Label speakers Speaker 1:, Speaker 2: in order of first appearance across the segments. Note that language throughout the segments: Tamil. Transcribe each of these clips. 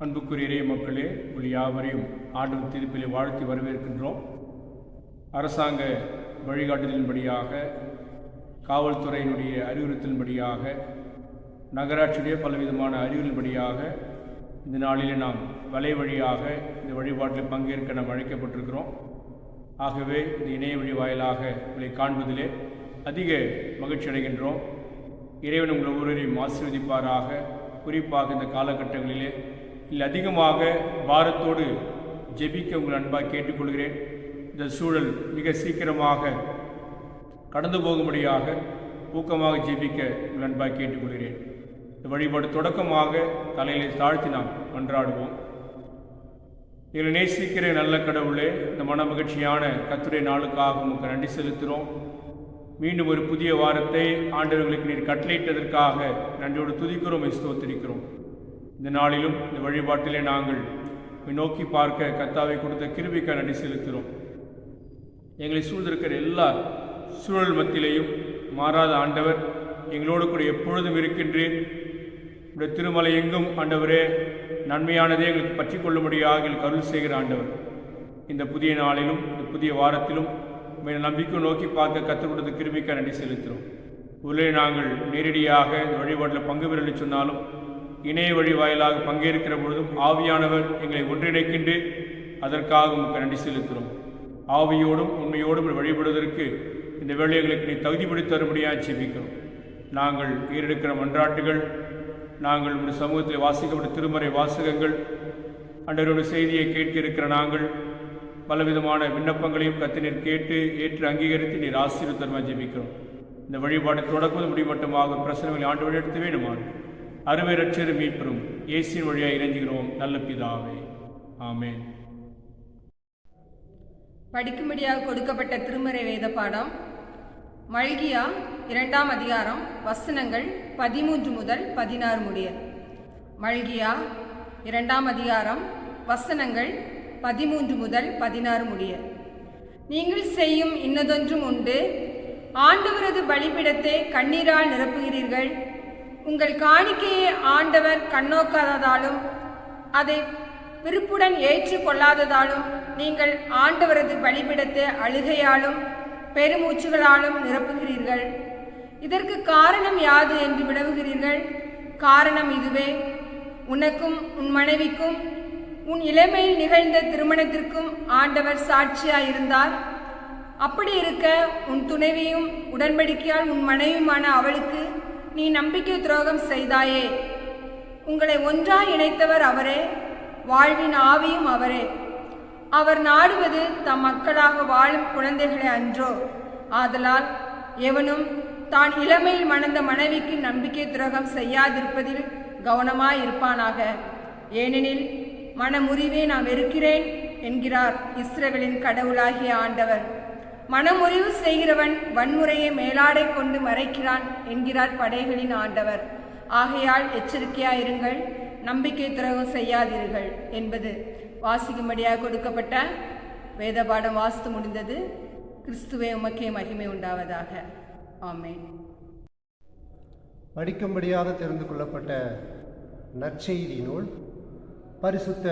Speaker 1: அன்புக்குரிய இறை மக்களே, உங்கள் யாவரையும் ஆண்டவர் திருப்பிலே வாழ்த்தி வரவேற்கின்றோம். அரசாங்க வழிகாட்டுதலின்படியாக, காவல்துறையினுடைய அறிவுறுத்தலின்படியாக, நகராட்சியுடைய பலவிதமான அறிவுறுத்தலின்படியாக இந்த நாளிலே நாம் வலை வழியாக இந்த வழிபாட்டில் பங்கேற்க நாம் அழைக்கப்பட்டிருக்கிறோம். ஆகவே இந்த இணைய வழி வாயிலாக உங்களை காண்பதிலே அதிக மகிழ்ச்சி அடைகின்றோம். இறைவன் உங்கள் ஒவ்வொருவரையும் ஆசீர்வதிப்பாராக. குறிப்பாக இந்த காலகட்டங்களிலே அதிகமாக பாரத்தோடு ஜெபிக்க உங்கள் அன்பாக கேட்டுக்கொள்கிறேன். இந்த சூழல் மிக சீக்கிரமாக கடந்து போகும்படியாக ஊக்கமாக ஜெபிக்க உங்கள் அன்பாக கேட்டுக்கொள்கிறேன். இந்த வழிபாடு தொடக்கமாக தலையிலே தாழ்த்தி நாம் மன்றாடுவோம். எங்களை நேசிக்கிற நல்ல கடவுளே, இந்த மன மகிழ்ச்சியான கர்த்தருடைய நாளுக்காக உங்களுக்கு நன்றி செலுத்துகிறோம். மீண்டும் ஒரு புதிய வாரத்தை ஆண்டவர்களுக்கு நீர் கட்டளையிட்டதற்காக நன்றியோடு துதிக்கிறோம், ஸ்தோத்திரிக்கிறோம். இந்த நாளிலும் இந்த வழிபாட்டிலே நாங்கள் நோக்கி பார்க்க கர்த்தாவை கொடுத்த கிருபைக்காக நன்றி செலுத்துகிறோம். எங்களை சூழ்ந்திருக்கிற எல்லா சூழல் மத்தியிலேயும் மாறாத ஆண்டவர் எங்களோடு கூட எப்பொழுதும் இருக்கின்றேன். உடைய திருமலை எங்கும் ஆண்டவரே நன்மையானதே எங்களுக்கு பற்றி கொள்ளும்படியாக எங்களுக்கு அருள் செய்கிற ஆண்டவர், இந்த புதிய நாளிலும் இந்த புதிய வாரத்திலும் நம்பிக்கை நோக்கி பார்க்க கற்றுக் கொடுத்த கிருபைக்காக நன்றி செலுத்துகிறோம். உள்ளே நாங்கள் நேரடியாக இந்த வழிபாட்டில் பங்கு பெறலை சொன்னாலும் இணைய வழி வாயிலாக பங்கேற்கிற பொழுதும் ஆவியானவர் எங்களை ஒன்றிணைக்கின்று அதற்காக உங்களுக்கு நன்றி செலுத்துகிறோம். ஆவியோடும் உண்மையோடும் வழிபடுவதற்கு இந்த வேலைகளுக்கு நீ தகுதிப்படுத்தி தரும்படியாக ஜெபிக்கிறோம். நாங்கள் ஈரெடுக்கிற மன்றாட்டுகள், நாங்கள் உங்கள் சமூகத்தில் வாசிக்கப்பட்ட திருமறை வாசகங்கள், ஆண்டவருடைய செய்தியை கேட்க இருக்கிற நாங்கள் பலவிதமான விண்ணப்பங்களையும் கத்தினர் கேட்டு ஏற்று அங்கீகரித்து நீர் ஆசீர்வதித்தருமாறு ஜெபிக்கிறோம். இந்த வழிபாடு தொடக்குவது முடிமட்டமாக பிரசனங்களை ஆண்டு வழிநடத்த வேண்டுமாறு அருமை ரட்சகர் மீட்பெறும் இயேசுவின் வழியாக இறைஞ்சுகிறோம் நல்ல பிதாவே, ஆமென்.
Speaker 2: படிக்கும்படியாக கொடுக்கப்பட்ட திருமறை வேத பாடம் மல்கியா 2ஆம் அதிகாரம் வசனங்கள் 13 முதல் 16 முடிய. மல்கியா 2ஆம் அதிகாரம் வசனங்கள் 13 முதல் 16 முடிய. நீங்கள் செய்யும் இன்னதொன்றும் உண்டு. ஆண்டவரது பலிபீடத்தை கண்ணீரால் நிரப்புகிறீர்கள். உங்கள் காணிக்கையை ஆண்டவர் கண்ணோக்காததாலும் அதை விருப்புடன் ஏற்றுக்கொள்ளாததாலும் நீங்கள் ஆண்டவரது பலிபீடத்தை அழுகையாலும் பெருமூச்சுகளாலும் நிரப்புகிறீர்கள். இதற்கு காரணம் யாது என்று வினவுகிறீர்கள். காரணம் இதுவே: உனக்கும் உன் மனைவிக்கும் உன் இளமையில் நிகழ்ந்த திருமணத்திற்கும் ஆண்டவர் சாட்சியாயிருந்தார். அப்படி இருக்க உன் துணைவியும் உடன்படிக்கையால் உன் மனைவியுமான அவளுக்கு நீ நம்பிக்கை துரோகம் செய்தாயே. உங்களை ஒன்றாய் இணைத்தவர் அவரே, வாழ்வின் ஆவியும் அவரே. அவர் நாடுவது தம் மக்களாக வாழும் குழந்தைகளை அன்றோ? ஆதலால் எவனும் தான் இளமையில் மணந்த மனைவிக்கு நம்பிக்கை துரோகம் செய்யாதிருப்பதில் கவனமாயிருப்பானாக. ஏனெனில் மனமுறிவே நான் வெறுக்கிறேன் என்கிறார் இஸ்ரவேலின் கடவுளாகிய ஆண்டவர். மனமுறிவு செய்கிறவன் வன்முறையை மேலாடை கொண்டு மறைக்கிறான் என்கிறார் படைகளின் ஆண்டவர். ஆகையால் எச்சரிக்கையாயிருங்கள், நம்பிக்கை துரோகம் செய்யாதீர்கள் என்பது வாசிக்கும்படியாக கொடுக்கப்பட்ட வேத பாடம் வாசித்து முடிந்தது. கிறிஸ்துவே உமக்கே மகிமை உண்டாவதாக. ஆமென்.
Speaker 3: படிக்கும்படியாக தெரிந்து கொள்ளப்பட்ட நற்செய்தி நூல் பரிசுத்த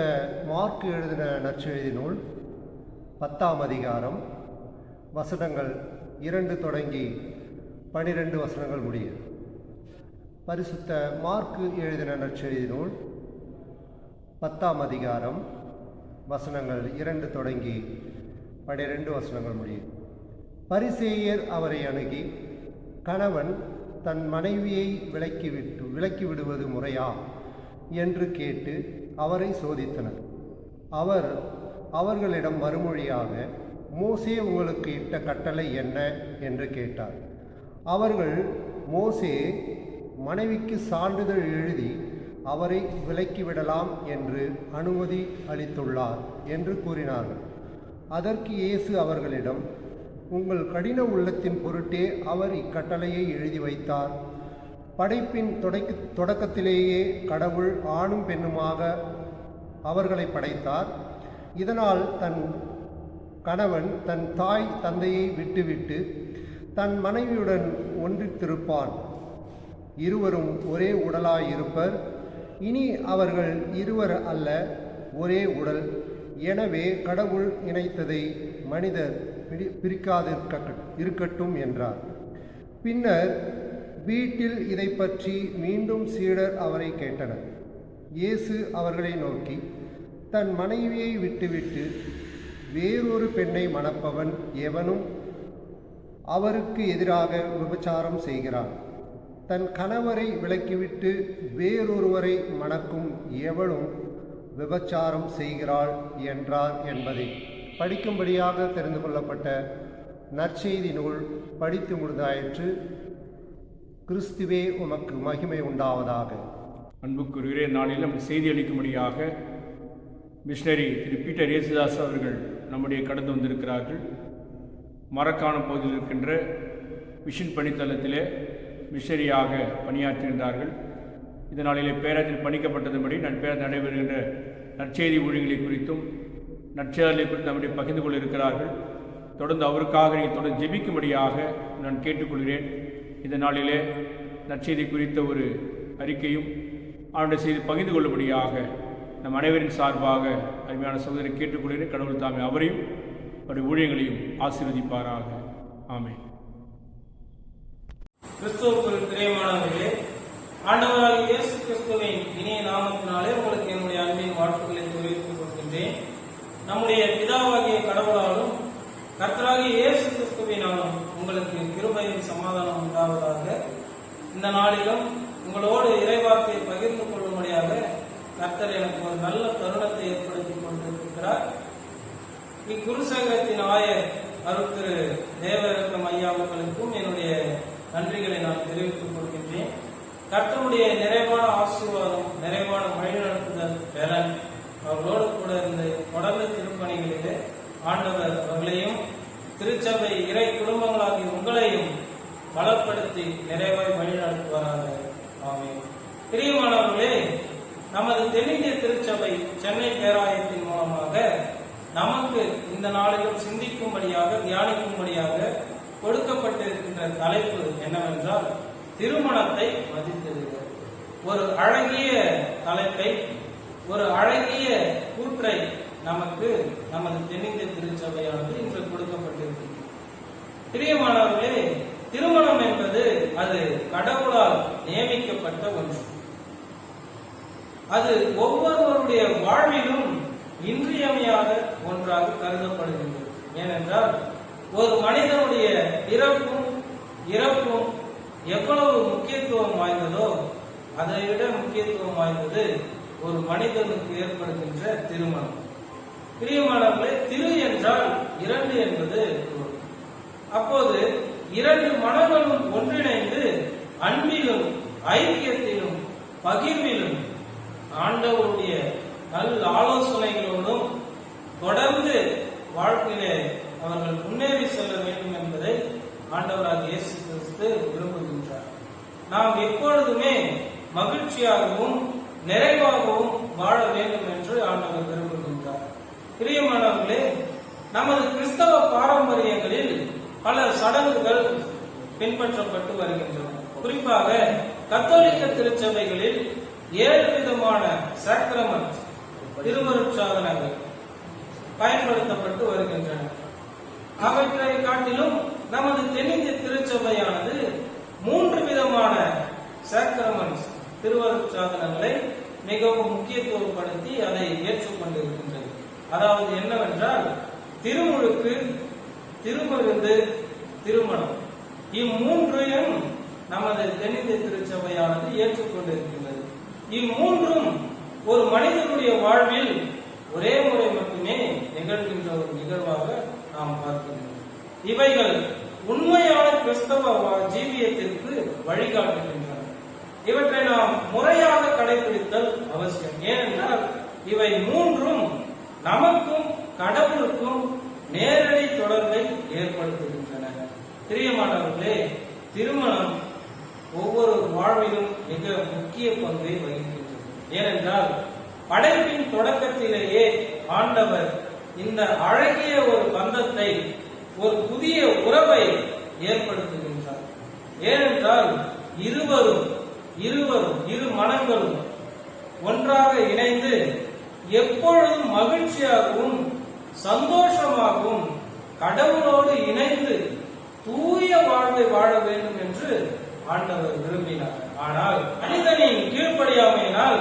Speaker 3: மார்க்கு எழுதின நற்செய்தி நூல் 10ஆம் அதிகாரம் வசனங்கள் 2 தொடங்கி 12 வசனங்கள் முடிய. பரிசுத்த மார்க்கு எழுதின நற்செய்தி நூல் 10ஆம் அதிகாரம் வசனங்கள் 2 தொடங்கி 12 வசனங்கள் முடிய. பரிசேயர் அவரை அணுகி, கணவன் தன் மனைவியை விலக்கி விடுவது முறையா என்று கேட்டு அவரை சோதித்தனர். அவர் அவர்களிடம் மறுமொழியாக, மோசே உங்களுக்கு இட்ட கட்டளை என்ன என்று கேட்டார். அவர்கள், மோசே மனைவிக்கு சான்றிதழ் எழுதி அவரை விலக்கிவிடலாம் என்று அனுமதி அளித்துள்ளார் என்று கூறினார்கள். அதற்கு இயேசு அவர்களிடம், உங்கள் கடின உள்ளத்தின் பொருட்டே அவர் இக்கட்டளையை எழுதி வைத்தார். படைப்பின் தொடக்கத்திலேயே கடவுள் ஆணும் பெண்ணுமாக அவர்களை படைத்தார். இதனால் தன் கணவன் தன் தாய் தந்தையை விட்டுவிட்டு தன் மனைவியுடன் ஒன்றித்திருப்பான். இருவரும் ஒரே உடலாயிருப்பர் இனி அவர்கள் இருவர் அல்ல, ஒரே உடல். எனவே கடவுள் இணைத்ததை மனிதர் இருக்கட்டும் என்றார். பின்னர் வீட்டில் இதை பற்றி மீண்டும் சீடர் அவரை கேட்டனர். இயேசு அவர்களை நோக்கி, தன் மனைவியை விட்டுவிட்டு வேறொரு பெண்ணை மணப்பவன் எவனும் அவருக்கு எதிராக விபச்சாரம் செய்கிறான். தன் கணவரை விலக்கிவிட்டு வேறொருவரை மணக்கும் எவளும் விபச்சாரம் செய்கிறாள் என்றார் என்பதை படிக்கும்படியாக தெரிந்து கொள்ளப்பட்ட நற்செய்தி நூல் படித்து முடிந்தாயிற்று. கிறிஸ்துவே உமக்கு மகிமை உண்டாவதாக.
Speaker 1: அன்புக்குரிய நாளில் நமக்கு செய்தி அளிக்கும்படியாக மிஷனரி திரு பீட்டர் இயேசுதாஸ் அவர்கள் நம்முடைய கடந்து வந்திருக்கிறார்கள். மரக்காணம் பகுதியில் இருக்கின்ற மிஷன் பணித்தளத்திலே மிஷனரியாக பணியாற்றுகின்றார்கள். இந்த நாளிலே பேராற்றில் பணிக்கப்பட்டதுபடி நட்பேராக நடைபெறுகின்ற நற்செய்தி ஊழியர்களை குறித்தும் நற்செய்திகளை குறித்து நம்முடைய பகிர்ந்து கொள்ள இருக்கிறார்கள். தொடர்ந்து அவருக்காக நீங்கள் தொடர்ந்து ஜெபிக்கும்படியாக நான் கேட்டுக்கொள்கிறேன். இந்த நாளிலே நற்செய்தி குறித்த ஒரு அறிக்கையும் அவருடைய செய்தி பகிர்ந்து கொள்ளும்படியாக நம் அனைவரின் சார்பாக அருமையான சகோதரி கேட்டுக்கொள்கிறேன். கடவுள் தாமே அவரையும் அவருடைய ஊழியங்களையும் ஆசீர்வதிப்பாராக. ஆமென்.
Speaker 4: கிறிஸ்துவுக்குள் பிரியமானவர்களே, ஆண்டவராகிய இயேசு கிறிஸ்துவின் இனிய நாமத்தினாலே உங்களுக்கு என்னுடைய அன்பின் வாழ்த்துக்களை தெரிவித்துக் கொள்கின்றேன். நம்முடைய பிதாவாகிய கடவுளாலும் கர்த்தராகிய இயேசு கிறிஸ்துவினாலும் உங்களுக்கு கிருபையின் சமாதானம் உண்டாவதாக. இந்த நாளிலும் உங்களோடு இறைவார்த்தையை பகிர்ந்து கொள்ளும்படியாக கர்த்தர் எனக்கு ஒரு நல்ல தருணத்தை ஏற்படுத்தி கொண்டிருக்கிறார். இக்குருசங்கத்தின் ஆயர் அருட்திரு தேவரக்கம் ஐயா அவர்களுக்கும் என்னுடைய நன்றிகளை நான் தெரிவித்துக் கொள்கின்றேன். கர்த்தருடைய நிறைவான ஆசீர்வாதம், நிறைவான வழிநடத்துதல் பெற அவர்களோடு கூட இருந்து தொடர்ந்து திருப்பணிகளிலே ஆண்டவர் அவர்களையும் திருச்சபை இறை குடும்பங்களாகிய உங்களையும் பலப்படுத்தி நிறைவாய் வழிநடத்துவாராக. ஆமென். பிரியமானவர்களே, நமது தென்னிந்திய திருச்சபை சென்னை பேராயத்தின் மூலமாக நமக்கு இந்த நாளிலும் சிந்திக்கும்படியாக தியானிக்கும்படியாக கொடுக்கப்பட்டிருக்கின்ற தலைப்பு என்னவென்றால் திருமணத்தை மதித்திடுக. ஒரு அழகிய தலைப்பை, ஒரு அழகிய கூற்றை நமக்கு நமது தென்னிந்திய திருச்சபையானது இன்று கொடுக்கப்பட்டிருக்கிறது. பிரியமானவர்களே, திருமணம் என்பது அது கடவுளால் நியமிக்கப்பட்ட ஒன்று. அது ஒவ்வொருவருடைய வாழ்விலும் இன்றியமையாத ஒன்றாக கருதப்படுகின்றது. ஏனென்றால் ஒரு மனிதனுடைய பிறப்பும் இறப்பும் எவ்வளவு முக்கியத்துவம் வாய்ந்ததோ அதை விட முக்கியத்துவம் வாய்ந்தது ஒரு மனிதனுக்கு ஏற்படுகின்ற திருமணம். பிரியமானவர்களே, திரு என்றால் இரண்டு என்பது பொருள். அப்போது இரண்டு மனங்களும் ஒன்றிணைந்து அன்பிலும் ஐக்கியத்திலும் பகிர்விலும் ஆண்டவருடைய நல்ல ஆலோசனைகளோடும் தொடர்ந்து வாழ்க்கையிலே அவர்கள் முன்னேறி செல்ல வேண்டும் என்பதை ஆண்டவராக இயேசு கிறிஸ்து விரும்புகின்றார். நாம் எப்பொழுதுமே மகிழ்ச்சியாகவும் நிறைவாகவும் வாழ வேண்டும் என்று ஆண்டவர் விரும்புகின்றார். பிரியமானவர்களே, நமது கிறிஸ்தவ பாரம்பரியங்களில் பல சடங்குகள் பின்பற்றப்பட்டு வருகின்றன. குறிப்பாக கத்தோலிக்க திருச்சபைகளில் 7 விதமான சாக்ரமென்ட் திருவருட்சாதனங்கள் பயன்படுத்தப்பட்டு வருகின்றன. அவற்றை காட்டிலும் நமது தென்னிந்திய திருச்சபையானது 3 விதமான சாக்ரமென்ட் திருவருட்சாதனங்களை மிகவும் முக்கியத்துவப்படுத்தி அதை ஏற்றுக்கொண்டிருக்கின்றது. அதாவது என்னவென்றால் திருமுழுக்கு, திருமருந்து, திருமணம். இம்மூன்றையும் நமது தென்னிந்திய திருச்சபையானது ஏற்றுக்கொண்டிருக்கின்றது. இம்மூன்றும் ஒரு மனிதனுடைய வாழ்வில் ஒரே முறை மட்டுமே நிகழ்கின்ற ஒரு நிகழ்வாக நாம் பார்க்கின்றோம். இவைகள் உண்மையான கிறிஸ்தவ ஜீவியத்திற்கு வழிகாட்டுகின்றன. இவற்றை நாம் முறையாக கடைபிடித்தல் அவசியம். ஏனென்றால் இவை மூன்றும் நமக்கும் கடவுளுக்கும் நேரடி தொடர்பை ஏற்படுத்துகின்றன. பிரியமானவர்களே, திருமணம் ஒவ்வொரு வாழ்விலும் மிக முக்கிய பங்கை வகிக்கின்றது. ஏனென்றால் படைப்பின் தொடக்கத்திலேயே ஆண்டவர் இந்த அழகிய ஒரு பந்தத்தை, ஒரு புதிய உறவை ஏற்படுத்துகின்றார். ஏனென்றால் இருவரும் இரு மனங்களும் ஒன்றாக இணைந்து எப்பொழுதும் மகிழ்ச்சியாகவும் சந்தோஷமாகவும் கடவுளோடு இணைந்து தூய வாழ்வை வாழ வேண்டும் என்று ஆண்டவர் விரும்பினார். ஆனால் மனிதனின் கீழ்ப்படியாமையினால்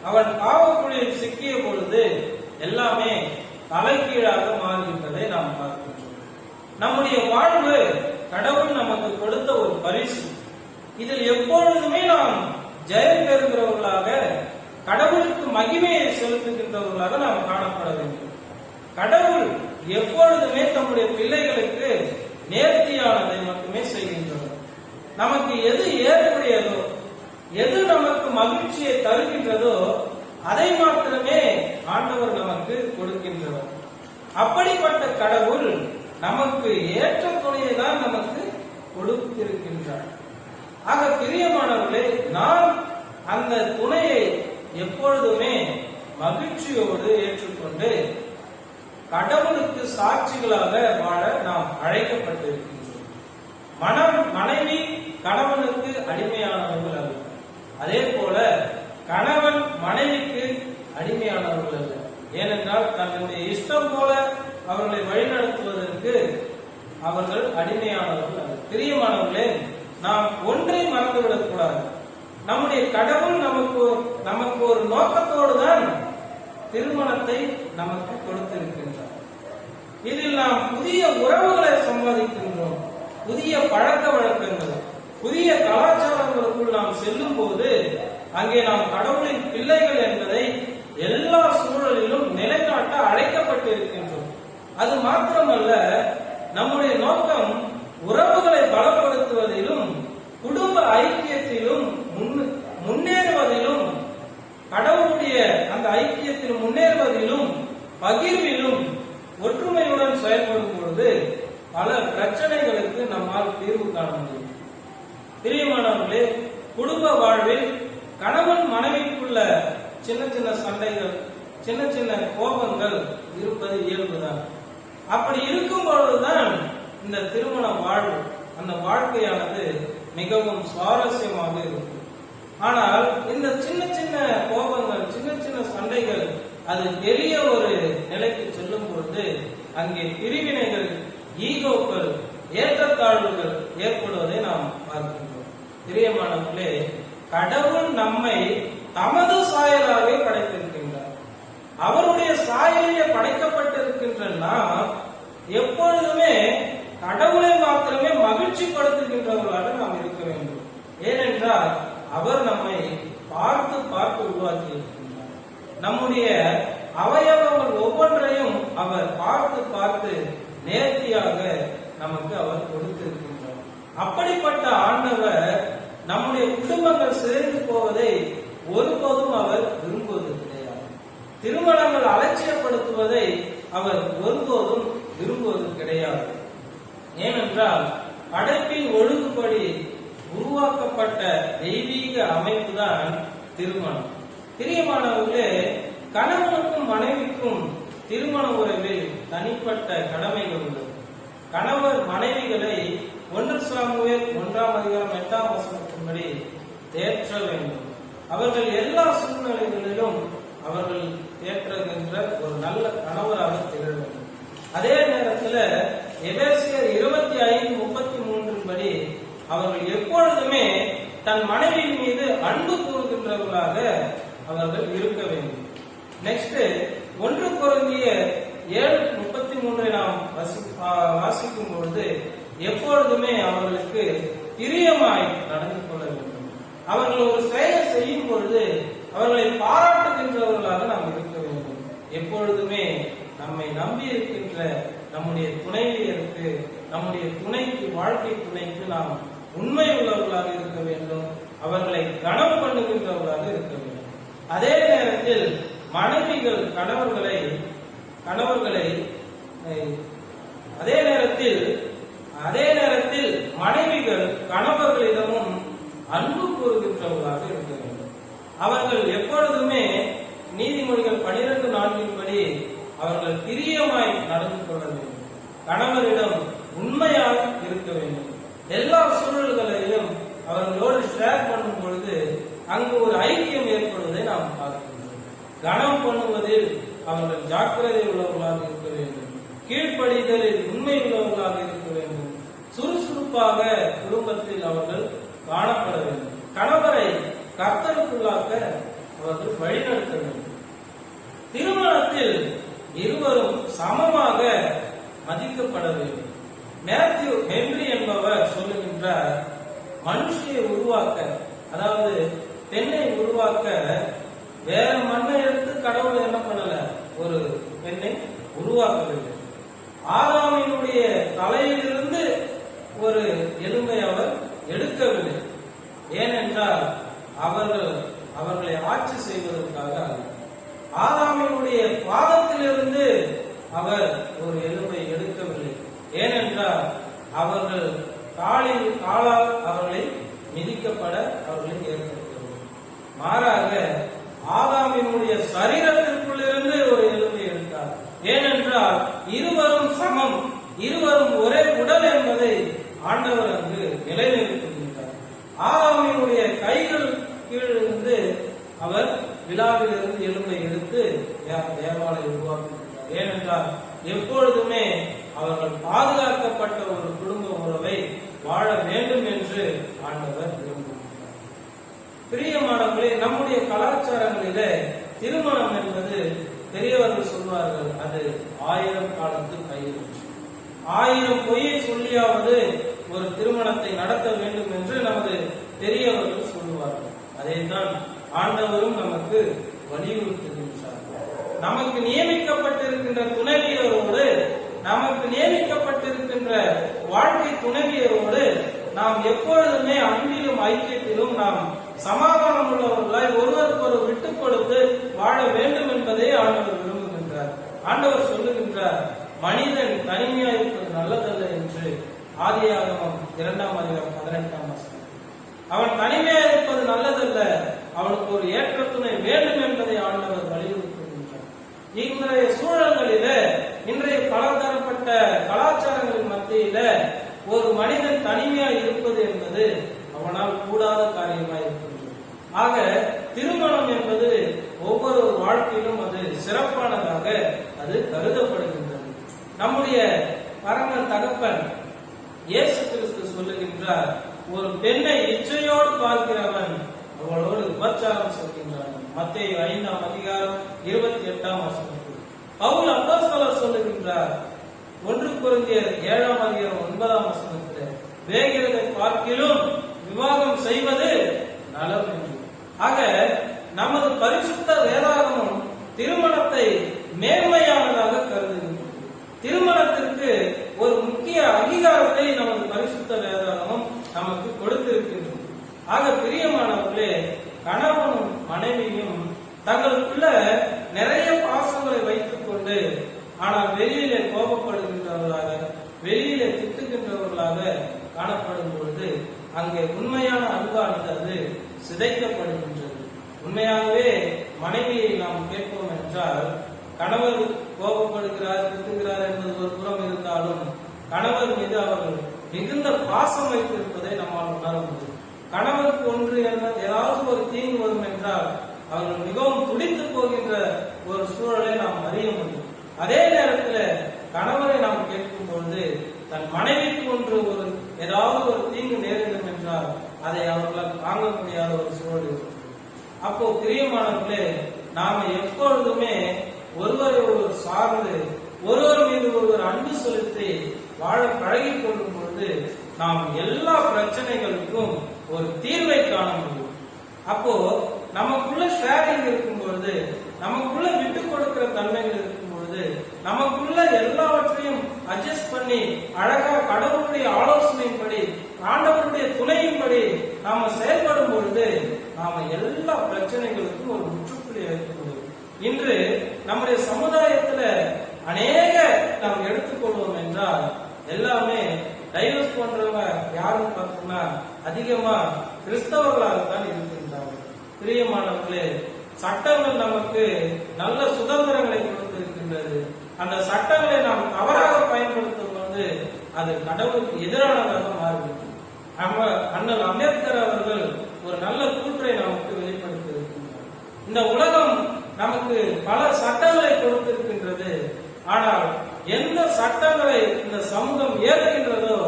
Speaker 4: அவன் பாவக்குழியில் சிக்கிய பொழுது எல்லாமே தலைகீழாக மாறுகின்றதை நாம் பார்க்கின்றோம். நம்முடைய வாழ்வு கடவுள் நமக்கு கொடுத்த ஒரு பரிசு. இதில் எப்பொழுதுமே நாம் ஜெயம் பெறுகிறவர்களாக, கடவுளுக்கு மகிமையை செலுத்துகின்றவர்களாக நாம் காணப்பட வேண்டும். கடவுள் எப்பொழுதுமே தம்முடைய பிள்ளைகளுக்கு நேர்த்தியானதை மட்டுமே செய்கின்றனர். நமக்கு எது ஏற்புடையதோ, எது நமக்கு மகிழ்ச்சியை தருகின்றதோ அதை மாத்திரமே ஆண்டவர் நமக்கு கொடுக்கின்றவர். அப்படிப்பட்ட கடவுள் நமக்கு ஏற்ற துணையை தான் நமக்கு கொடுத்திருக்கின்றார். ஆக பிரியமானவர்களே, நாம் அந்த துணையை எப்பொழுதுமே மகிழ்ச்சியோடு ஏற்றுக்கொண்டு கடவுளுக்கு சாட்சிகளாக வாழ நாம் அழைக்கப்பட்டிருக்கின்றோம். மனைவி கணவனுக்கு அடிமையானவர்கள் அல்ல. அதே போல கணவன் மனைவிக்கு அடிமையானவர்கள் அல்ல. ஏனென்றால் தன்னுடைய இஷ்டம் போல அவர்களை வழிநடத்துவதற்கு அவர்கள் அடிமையானவர்கள் அல்ல. பிரியமானவர்களே, நாம் ஒன்றை மறந்துவிடக் கூடாது. நம்முடைய கடவுள் நமக்கு ஒரு நோக்கத்தோடு தான் திருமணத்தை நமக்கு கொடுத்திருக்கின்றார். இதில் நாம் புதிய உறவுகளை சம்பாதிக்கின்றோம். புதிய பழக்க வழக்கங்கள், புதிய கலாச்சாரங்களுக்குள் நாம் செல்லும் போது அங்கே நாம் கடவுளின் பிள்ளைகள் என்பதை எல்லா சூழலிலும் நிலைநாட்ட அழைக்கப்பட்டிருக்கின்றோம். அது மாத்திரமல்ல, நம்முடைய நோக்கம் உறவுகளை பலப்படுத்துவதிலும் குடும்ப ஐக்கியத்திலும் முன்னேறுவதிலும், கடவுளுடைய அந்த ஐக்கியத்தில் முன்னேறுவதிலும் பகிர்விலும் ஒற்றுமையுடன் செயல்படும் பொழுது பல பிரச்சனைகளுக்கு நம்மால் தீர்வு காண முடியும். பிரியமானவர்களே, குடும்ப வாழ்வில் கணவன் மனைவிக்குள்ள சின்ன சின்ன சண்டைகள், சின்ன சின்ன கோபங்கள் இருப்பது இயல்புதான். அப்படி இருக்கும் பொழுதுதான் இந்த திருமண வாழ்வு, அந்த வாழ்க்கையானது மிகவும் சுவாரஸ்யமாக இருக்கும். ஆனால் இந்த சின்ன சின்ன கோபங்கள், சின்ன சின்ன சண்டைகள் அது பெரிய ஒரு நிலைக்கு செல்லும் பொழுது அங்கே பிரிவினைகள், ஈகோக்கள், ஏற்றத்தாழ்வுகள் ஏற்படுவதை நாம் பார்க்கின்றோம். பிரியமானவர்களே, கடவுள் நம்மை தமது சாயலாகவே படைத்திருக்கின்றார். அவருடைய சாயலிலே படைக்கப்பட்டிருக்கின்ற நாம் எப்பொழுதுமே கடவுளை மாத்திரமே மகிழ்ச்சி படுத்துகின்றவர்களாக நாம் இருக்க வேண்டும். ஏனென்றால் அவர் நம்மை பார்த்து பார்த்து உருவாக்கி இருக்கின்றார். நம்முடைய அவயவங்கள் ஒவ்வொன்றையும் அவர் பார்த்து பார்த்து நேர்த்தியாக நமக்கு அவர் கொடுத்திருக்கின்றார். அப்படிப்பட்ட ஆண்டவர் நம்முடைய குடும்பங்கள் சிதைந்து போவதை ஒருபோதும் அவர் விரும்புவது கிடையாது. திருமணங்கள் அலட்சியப்படுத்துவதை அவர் ஒருபோதும் விரும்புவது கிடையாது. ஏனென்றால் படைப்பின் ஒழுங்குபடி உருவாக்கப்பட்ட தெய்வீக அமைப்பு தான் திருமணம். பிரியமானவர்களே, கணவனுக்கும் மனைவிக்கும் திருமண உறவில் தனிப்பட்ட கடமைகள் உள்ளது. கணவர் மனைவிகளை 1 சாமுவேல் 1:8 தேற்ற வேண்டும். அவர்கள் எல்லா சூழ்நிலைகளிலும் அவர்கள் தேற்றுகின்ற ஒரு நல்ல கணவராக திகழ வேண்டும். அதே நேரத்தில் எபேசியர் 25:33 அவர்கள் எப்பொழுதுமே தன் மனைவியின் மீது அன்பு கூறுகின்றவர்களாக அவர்கள் இருக்க வேண்டும். நெக்ஸ்ட் 1 கொரிந்தியர் 7:33 நாம் வாசிக்கும் பொழுது எப்பொழுதுமே அவர்களுக்கு பிரியமாய் நடந்து கொள்ள வேண்டும். அவர்கள் ஒரு செயலை செய்யும் பொழுது அவர்களை பாராட்டுகின்றவர்களாக நாம் இருக்க வேண்டும். எப்பொழுதுமே நம்மை நம்பி இருக்கின்ற நம்முடைய துணைவியருக்கு, நம்முடைய துணைக்கு, வாழ்க்கை துணைக்கு நாம் உண்மை உள்ளவர்களாக இருக்க வேண்டும். அவர்களை கனம் பண்ணுகின்றவர்களாக இருக்க வேண்டும். அதே நேரத்தில் மனைவிகள் கணவர்களை அதே நேரத்தில் மனைவிகள் கணவர்களிடமும் அன்பு கூறுகின்றவர்களாக இருக்க வேண்டும். அவர்கள் எப்பொழுதுமே நீதிமொழிகள் 12:4 அவர்கள் பிரியமாய் நடந்து கொள்ள வேண்டும். கணவரிடம் உண்மையாக இருக்க வேண்டும். எல்லா சூழல்களையும் அவர்களோடு ஷேர் பண்ணும் பொழுது அங்கு ஒரு ஐக்கியம் ஏற்படுவதை நாம் பார்க்கிறோம். கனம் பண்ணுவதில் அவர்கள் ஜாக்கிரதை உள்ளவர்களாக இருக்க வேண்டும். கீழ்ப்படிதலில் உண்மை உள்ளவர்களாக இருக்க வேண்டும். சுறுசுறுப்பாக குடும்பத்தில் அவர்கள் காணப்பட வேண்டும். கணவரை கர்த்தருக்குள்ளாக்க அவர்கள் வழிநடத்த வேண்டும். திருமணத்தில் இருவரும் சமமாக மதிக்கப்பட வேண்டும். மேத்யூ ஹென்றி என்பவர் சொல்லுகின்றார், மனுஷியை உருவாக்க, அதாவது பெண்ணை உருவாக்க வேற மண்ணை எடுத்து கடவுள் என்ன பண்ணல, ஒரு பெண்ணை உருவாக்கவில்லை. ஆதாமினுடைய தலையிலிருந்து ஒரு எலும்பை அவர் எடுக்கவில்லை. ஏனென்றால் அவர்களை ஆட்சி செய்வதற்காக அல்ல. ஆதாமினுடைய பாதத்திலிருந்து அவர் ஒரு எலும்பை எடுக்கவில்லை. ஏனென்றால் அவர்கள் காலால் அவர்களை மிதிக்கப்பட அவர்களை ஏற்படுத்தவில்லை. மாறாக ஆதாமினுடைய சரீரத்திற்குள் இருந்து ஒரு எலும்பை எடுத்தார். ஏனென்றால் இருவரும் சமம், இருவரும் ஒரே உடல் என்பதை ஆண்டவர் அங்கு நிலைநிறுத்துகின்றார். ஆதாமினுடைய கைகள் கீழிருந்து அவர் விழாவிலிருந்து எலும்பை எடுத்து தேவாலயை உருவாக்குகின்றார். ஏனென்றால் எப்பொழுதுமே அவர்கள் பாதுகாக்கப்பட்ட ஒரு குடும்ப உறவை வாழ வேண்டும் என்று ஆண்டவர் விரும்புகின்றார். பிரியமானவர்களே, நம்முடைய கலாச்சாரங்களிலே திருமணம் என்பது பெரியவர்கள் சொல்வார்கள், அது 1000 காலத்து பயிர். 1000 பொய்யை சொல்லியாவது ஒரு திருமணத்தை நடத்த வேண்டும் என்று நமது பெரியவர்கள் சொல்லுவார்கள். அதைத்தான் ஆண்டவரும் நமக்கு வலியுறுத்துகின்றார். நமக்கு நியமிக்கப்பட்டிருக்கின்ற துணைவியரோடு, நமக்கு நியமிக்கப்பட்டிருக்கின்ற வாழ்க்கை துணைவியரோடு நாம் எப்பொழுதுமே அன்பிலும் ஐக்கியத்திலும் நாம் சமாதானம் உள்ளவர்களாய் ஒருவருக்கு ஒரு விட்டுக் கொடுத்து வாழ வேண்டும் என்பதை ஆண்டவர் விரும்புகின்றார். ஆண்டவர் சொல்லுகின்றார், மனிதன் தனிமையாயிருப்பது நல்லதல்ல என்று. ஆதியாகமம் 2ஆம் அதிகாரம் 18ஆம் வசனம். அவன் தனிமையாயிருப்பது நல்லதல்ல, அவனுக்கு ஒரு ஏற்ற துணை வேண்டும் என்பதை ஆண்டவர் வலியுறுத்துகின்றார். இன்றைய சூழல்களிலே, இன்றைய பலதரப்பட்ட கலாச்சாரங்களின் மத்தியில ஒரு மனிதன் தனிமையாய் இருப்பது என்பது அவனால் கூடாத காரியமாய் இருக்கின்றது. ஆக திருமணம் என்பது ஒவ்வொரு வாழ்க்கையிலும் அது சிறப்பானதாக அது கருதப்படுகின்றது. நம்முடைய பரம தகப்பன் இயேசு கிறிஸ்து சொல்லுகின்றார், ஒரு பெண்ணை இச்சையோடு பார்க்கிறவன் அவளோடு உபச்சாரம் செய்கின்றான். மத்தேயு 5ஆம் அதிகாரம் 28ஆம் வசனத்தில். பவுல் அப்போஸ்தலர் சொல்லுகின்றார் 1 கொரிந்தியர் 7ஆம் அதிகாரம் 9ஆம் வசனத்தில், வேகிறதை பார்க்கிலும் விவாகம் செய்வது நலம் என்று. ஆக நமது பரிசுத்த வேதாகமும் திருமணத்தை மேன்மையானதாக கருதுகின்றது. திருமணத்திற்கு ஒரு முக்கிய அங்கீகாரத்தை நமது பரிசுத்த வேதாகமும் நமக்கு கொடுத்திருக்கின்றது. ஆக பிரியமானவர்களே, கணவனும் மனைவியும் தங்களுக்குள்ள நிறைய பாசங்களை வைத்துக் கொண்டு ஆனால் வெளியிலே கோபப்படுகின்றவர்களாக, வெளியிலே திட்டுகின்றவர்களாக காணப்படும் பொழுது அங்கே உண்மையான அன்பானது அது சிதைக்கப்படுகின்றது. உண்மையாகவே மனைவியை நாம் கேட்போம் என்றால், கணவர் கோபப்படுகிறார், திட்டுகிறார் என்பது ஒரு புறம் இருந்தாலும் கணவர் மீது அவர்கள் மிகுந்த பாசம் வைத்திருப்பதை நம்மால் உணர முடியும். கணவருக்கு ஒன்று ஏதாவது ஒரு தீங்கு வரும் என்றால் அவர்கள் மிகவும் துடித்து போகின்ற ஒரு சூழலை நாம் அறிய முடியும். அதே நேரத்தில் கணவரை நாம் கேட்கும் பொழுது தன் மனைவிக்கு ஒன்று ஏதாவது ஒரு தீங்கு நேரிடும் என்றால் அதை அவர்களால் தாங்க முடியாத ஒரு சூழல் இருக்கும். அப்போ பிரியமானவர்களே, நாம எப்பொழுதுமே ஒருவரை ஒருவர் சார்ந்து ஒருவர் மீது ஒருவர் அன்பு செலுத்தி வாழ பழகிக் கொள்ளும் பொழுது நாம் எல்லா பிரச்சனைகளுக்கும் ஒரு தீர்வை காண முடியும். அப்போ நமக்குள்ள ஷேரிங் இருக்கும் பொழுது, நமக்குள்ள விட்டுக் கொடுக்கிற தன்மைகள் இருக்கும் பொழுது, நமக்குள்ள எல்லாவற்றையும் அட்ஜஸ்ட் பண்ணி அழகா கடவுளுடைய ஆலோசனையின்படி, ஆண்டவருடைய துணையின்படி நாம செயல்படும் பொழுது நாம எல்லா பிரச்சனைகளுக்கும் ஒரு முற்றுப்புள்ளி வைக்க முடியும். இன்று நம்முடைய சமுதாயத்துல அநேக நாம் எடுத்துக்கொள்வோம் என்றால் எல்லாமே டைவர்ஸ் பண்றவங்க யாருன்னு பார்த்தோம்னா அதிகமா கிறிஸ்தவர்களாகத்தான் இருக்கின்றார்கள். பிரியமானவர்களே, சட்டங்கள் நமக்கு நல்ல சுதந்திரங்களை கொடுத்திருக்கின்றது. அந்த சட்டங்களை நாம் தவறாக பயன்படுத்தும் போது அது கடவுளுக்கு எதிரானதாக மாறுகிறது. அண்ணல் அம்பேத்கர் அவர்கள் ஒரு நல்ல கூற்றை நமக்கு வெளிப்படுத்தி இருக்கின்றார். இந்த உலகம் நமக்கு பல சட்டங்களை கொடுத்திருக்கின்றது. ஆனால் எந்த சட்டங்களை இந்த சமூகம் ஏற்கின்றதோ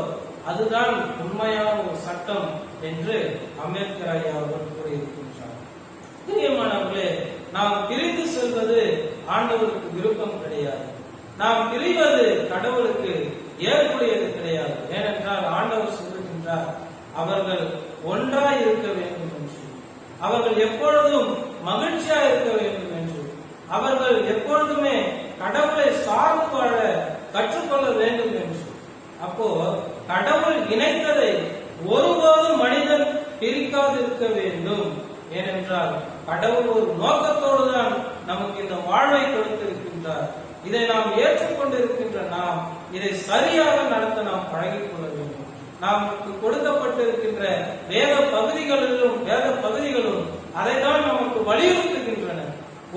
Speaker 4: அதுதான் உண்மையான ஒரு சட்டம் என்று அம்பேத்கர் ஐயா அவர்கள் கூறியிருக்கின்றார். பிரியமானவர்களே, நாம் பிரிந்து செல்வது ஆண்டவருக்கு விருப்பம் கிடையாது. நாம் பிரிவது கடவுளுக்கு ஏற்புடையது கிடையாது. ஏனென்றால் ஆண்டவர் சொல்லுகின்றார், அவர்கள் ஒன்றாய் இருக்க வேண்டும் என்று, அவர்கள் எப்பொழுதும் மகிழ்ச்சியாக இருக்க வேண்டும் என்று, அவர்கள் எப்பொழுதுமே கடவுளை சார்ந்து வாழ கற்றுக்கொள்ள வேண்டும் என்று. அப்போ கடவுள் இணைத்ததை ஒருபோதும் மனிதன் பிரிக்காது இருக்க வேண்டும். ஏனென்றால் கடவுள் ஒரு நோக்கத்தோடு தான் நமக்கு இந்த வாழ்வை கொடுத்திருக்கின்றார். இதை நாம் ஏற்றுக்கொண்டிருக்கின்ற நாம் இதை சரியாக நடத்த நாம் பழகிக் கொள்ள வேண்டும். நமக்கு கொடுக்கப்பட்டிருக்கின்ற வேத பகுதிகளும் அதை தான் நமக்கு வலியுறுத்துகின்றன.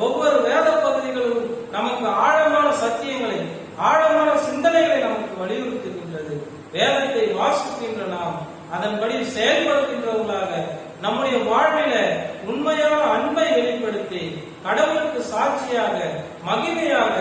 Speaker 4: ஒவ்வொரு வேத பகுதிகளும் நமக்கு ஆழமான சத்தியங்களை, ஆழமான சிந்தனைகளை நமக்கு வலியுறுத்துகின்றது. வேதத்தை வாசிக்கின்ற நாம் அதன்படி செயல்படுகின்றவர்களாக நம்முடைய வாழ்வில உண்மையான அன்பை வெளிப்படுத்தி கடவுளுக்கு சாட்சியாக மகிமையாக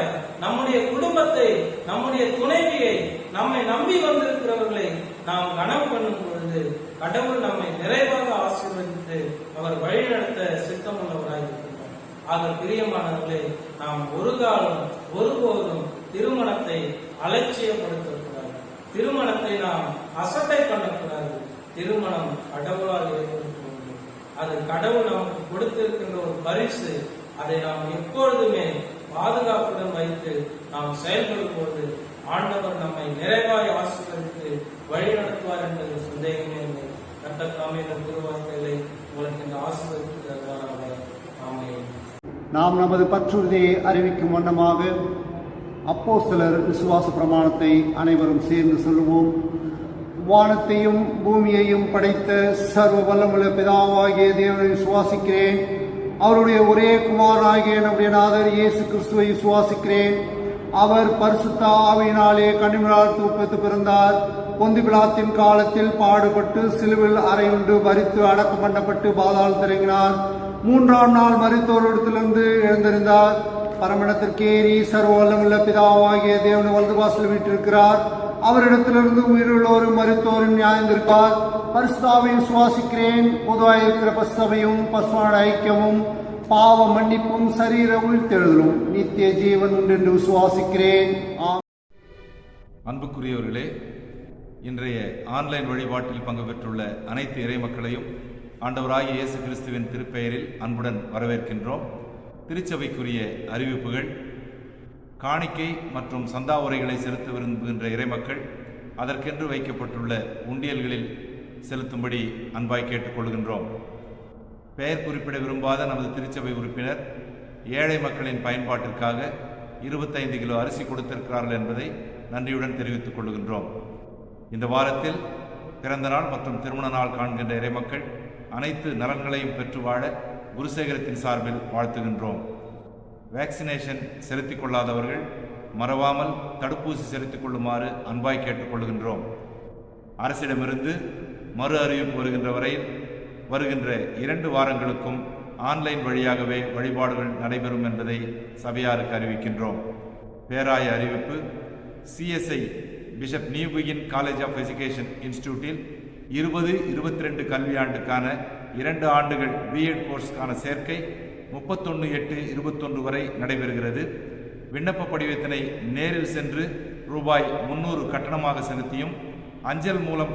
Speaker 4: நம்முடைய குடும்பத்தை, நம்முடைய துணைவியை, நம்மை நம்பி வந்திருக்கிறவர்களை நாம் கனம் பண்ணும் பொழுது கடவுள் நம்மை நிறைவாக ஆசீர்வதித்து அவர் வழிநடத்த சித்தமுள்ளவராயிருக்கிறார். ஆக பிரியமானவர்களே, நாம் ஒரு காலம் ஒருபோதும் திருமணத்தை அலட்சியப்படுத்தக்கூடாது. திருமணத்தை நாம் அசட்டை பண்ணக்கூடாது. திருமணம் கடவுளால் ஏற்படுத்துவது, அது கடவுள் நமக்கு கொடுத்திருக்கின்ற ஒரு பரிசு. அதை நாம் எப்பொழுதுமே பாதுகாப்புடன் வைத்து நாம் செயல்படும்போது ஆண்டவர் நம்மை நிறைவாய் ஆசீர்வதித்து வழி நடத்துவார் என்பது சந்தேகமே இல்லை. கர்த்தர் தாமே இந்த திருவார்த்தைகளை உங்களுக்கு இந்த ஆசீர்வதிக்கிறார். ஆமென்.
Speaker 3: நாம் நமது பற்றுறுதியை அறிவிக்கும் வண்ணமாக அப்போஸ்தலர் விசுவாச பிரமாணத்தை அனைவரும் சேர்ந்து சொல்லுவோம். வானத்தையும் பூமியையும் படைத்த சர்வ வல்லமுள்ள பிதாவாகிய தேவனை விசுவாசிக்கிறேன். அவருடைய ஒரே குமாரனாகிய நம்முடைய நாதர் இயேசு கிறிஸ்துவை விசுவாசிக்கிறேன். அவர் பரிசுத்த ஆவியினாலே கன்னிமரியாளுக்கு உட்பட்டு பிறந்தார். பொந்து பிலாத்தின் காலத்தில் பாடுபட்டு சிலுவில் அறையுண்டு மரித்து அடக்கம் பண்ணப்பட்டு பாதாளத்தில் இறங்கினார். 3ஆம் நாள் மரித்தோரிடத்திலிருந்து எழுந்திருந்தார். பரமண்டத்திற்கேறி சர்வ வல்லமுள்ள பிதாவாகிய தேவனை வலது வாசல் வீற்றிருக்கிறார். அவரிடத்திலிருந்து உயிருள்ளோரும் மரித்தோரும் நியாயந்திருப்பார். பரிசுத்தாவியை சுவாசிக்கிறேன். பொதுவாக இருக்கிற பசுசபையும் பசுவான ஐக்கியமும் பாவ மன்னிப்பும் சரீர உயிர்த்தெழுதலும் நித்திய ஜீவன் உண்டு என்று விசுவாசிக்கிறேன்.
Speaker 5: அன்புக்குரியவர்களே, இன்றைய ஆன்லைன் வழிபாட்டில் பங்கு பெற்றுள்ள அனைத்து இறை மக்களையும் ஆண்டவராகிய இயேசு கிறிஸ்துவின் திருப்பெயரில் அன்புடன் வரவேற்கின்றோம். திருச்சபைக்குரிய அறிவிப்புகள்: காணிக்கை மற்றும் சந்தா உரைகளை செலுத்த விரும்புகின்ற இறைமக்கள் அதற்கென்று வைக்கப்பட்டுள்ள உண்டியல்களில் செலுத்தும்படி அன்பாய் கேட்டுக்கொள்கின்றோம். பெயர் குறிப்பிட விரும்பாத நமது திருச்சபை உறுப்பினர் ஏழை மக்களின் பயன்பாட்டிற்காக 25 கிலோ அரிசி கொடுத்திருக்கிறார்கள் என்பதை நன்றியுடன் தெரிவித்துக் கொள்கின்றோம். இந்த வாரத்தில் பிறந்த நாள் மற்றும் திருமண நாள் காண்கின்ற இறைமக்கள் அனைத்து நலன்களையும் பெற்று வாழ குருசேகரத்தின் சார்பில் வாழ்த்துகின்றோம். வேக்சினேஷன் செலுத்திக் கொள்ளாதவர்கள் மறவாமல் தடுப்பூசி செலுத்திக் கொள்ளுமாறு அன்பாய் கேட்டுக்கொள்கின்றோம். அரசிடமிருந்து மறு அறிவிப்பு வருகின்ற வரையில் வருகின்ற 2 வாரங்களுக்கும் ஆன்லைன் வழியாகவே வழிபாடுகள் நடைபெறும் என்பதை சபையாருக்கு அறிவிக்கின்றோம். பேராய அறிவிப்பு: CSI bishop Newbigin college of education இன்ஸ்டிடியூட்டில் 2022 கல்வியாண்டுக்கான 2 ஆண்டுகள் B.Ed கோர்ஸுக்கான சேர்க்கை 31/8/21 வரை நடைபெறுகிறது. விண்ணப்ப படிவத்தினை நேரில் சென்று ரூபாய் 300 கட்டணமாக செலுத்தியும் அஞ்சல் மூலம்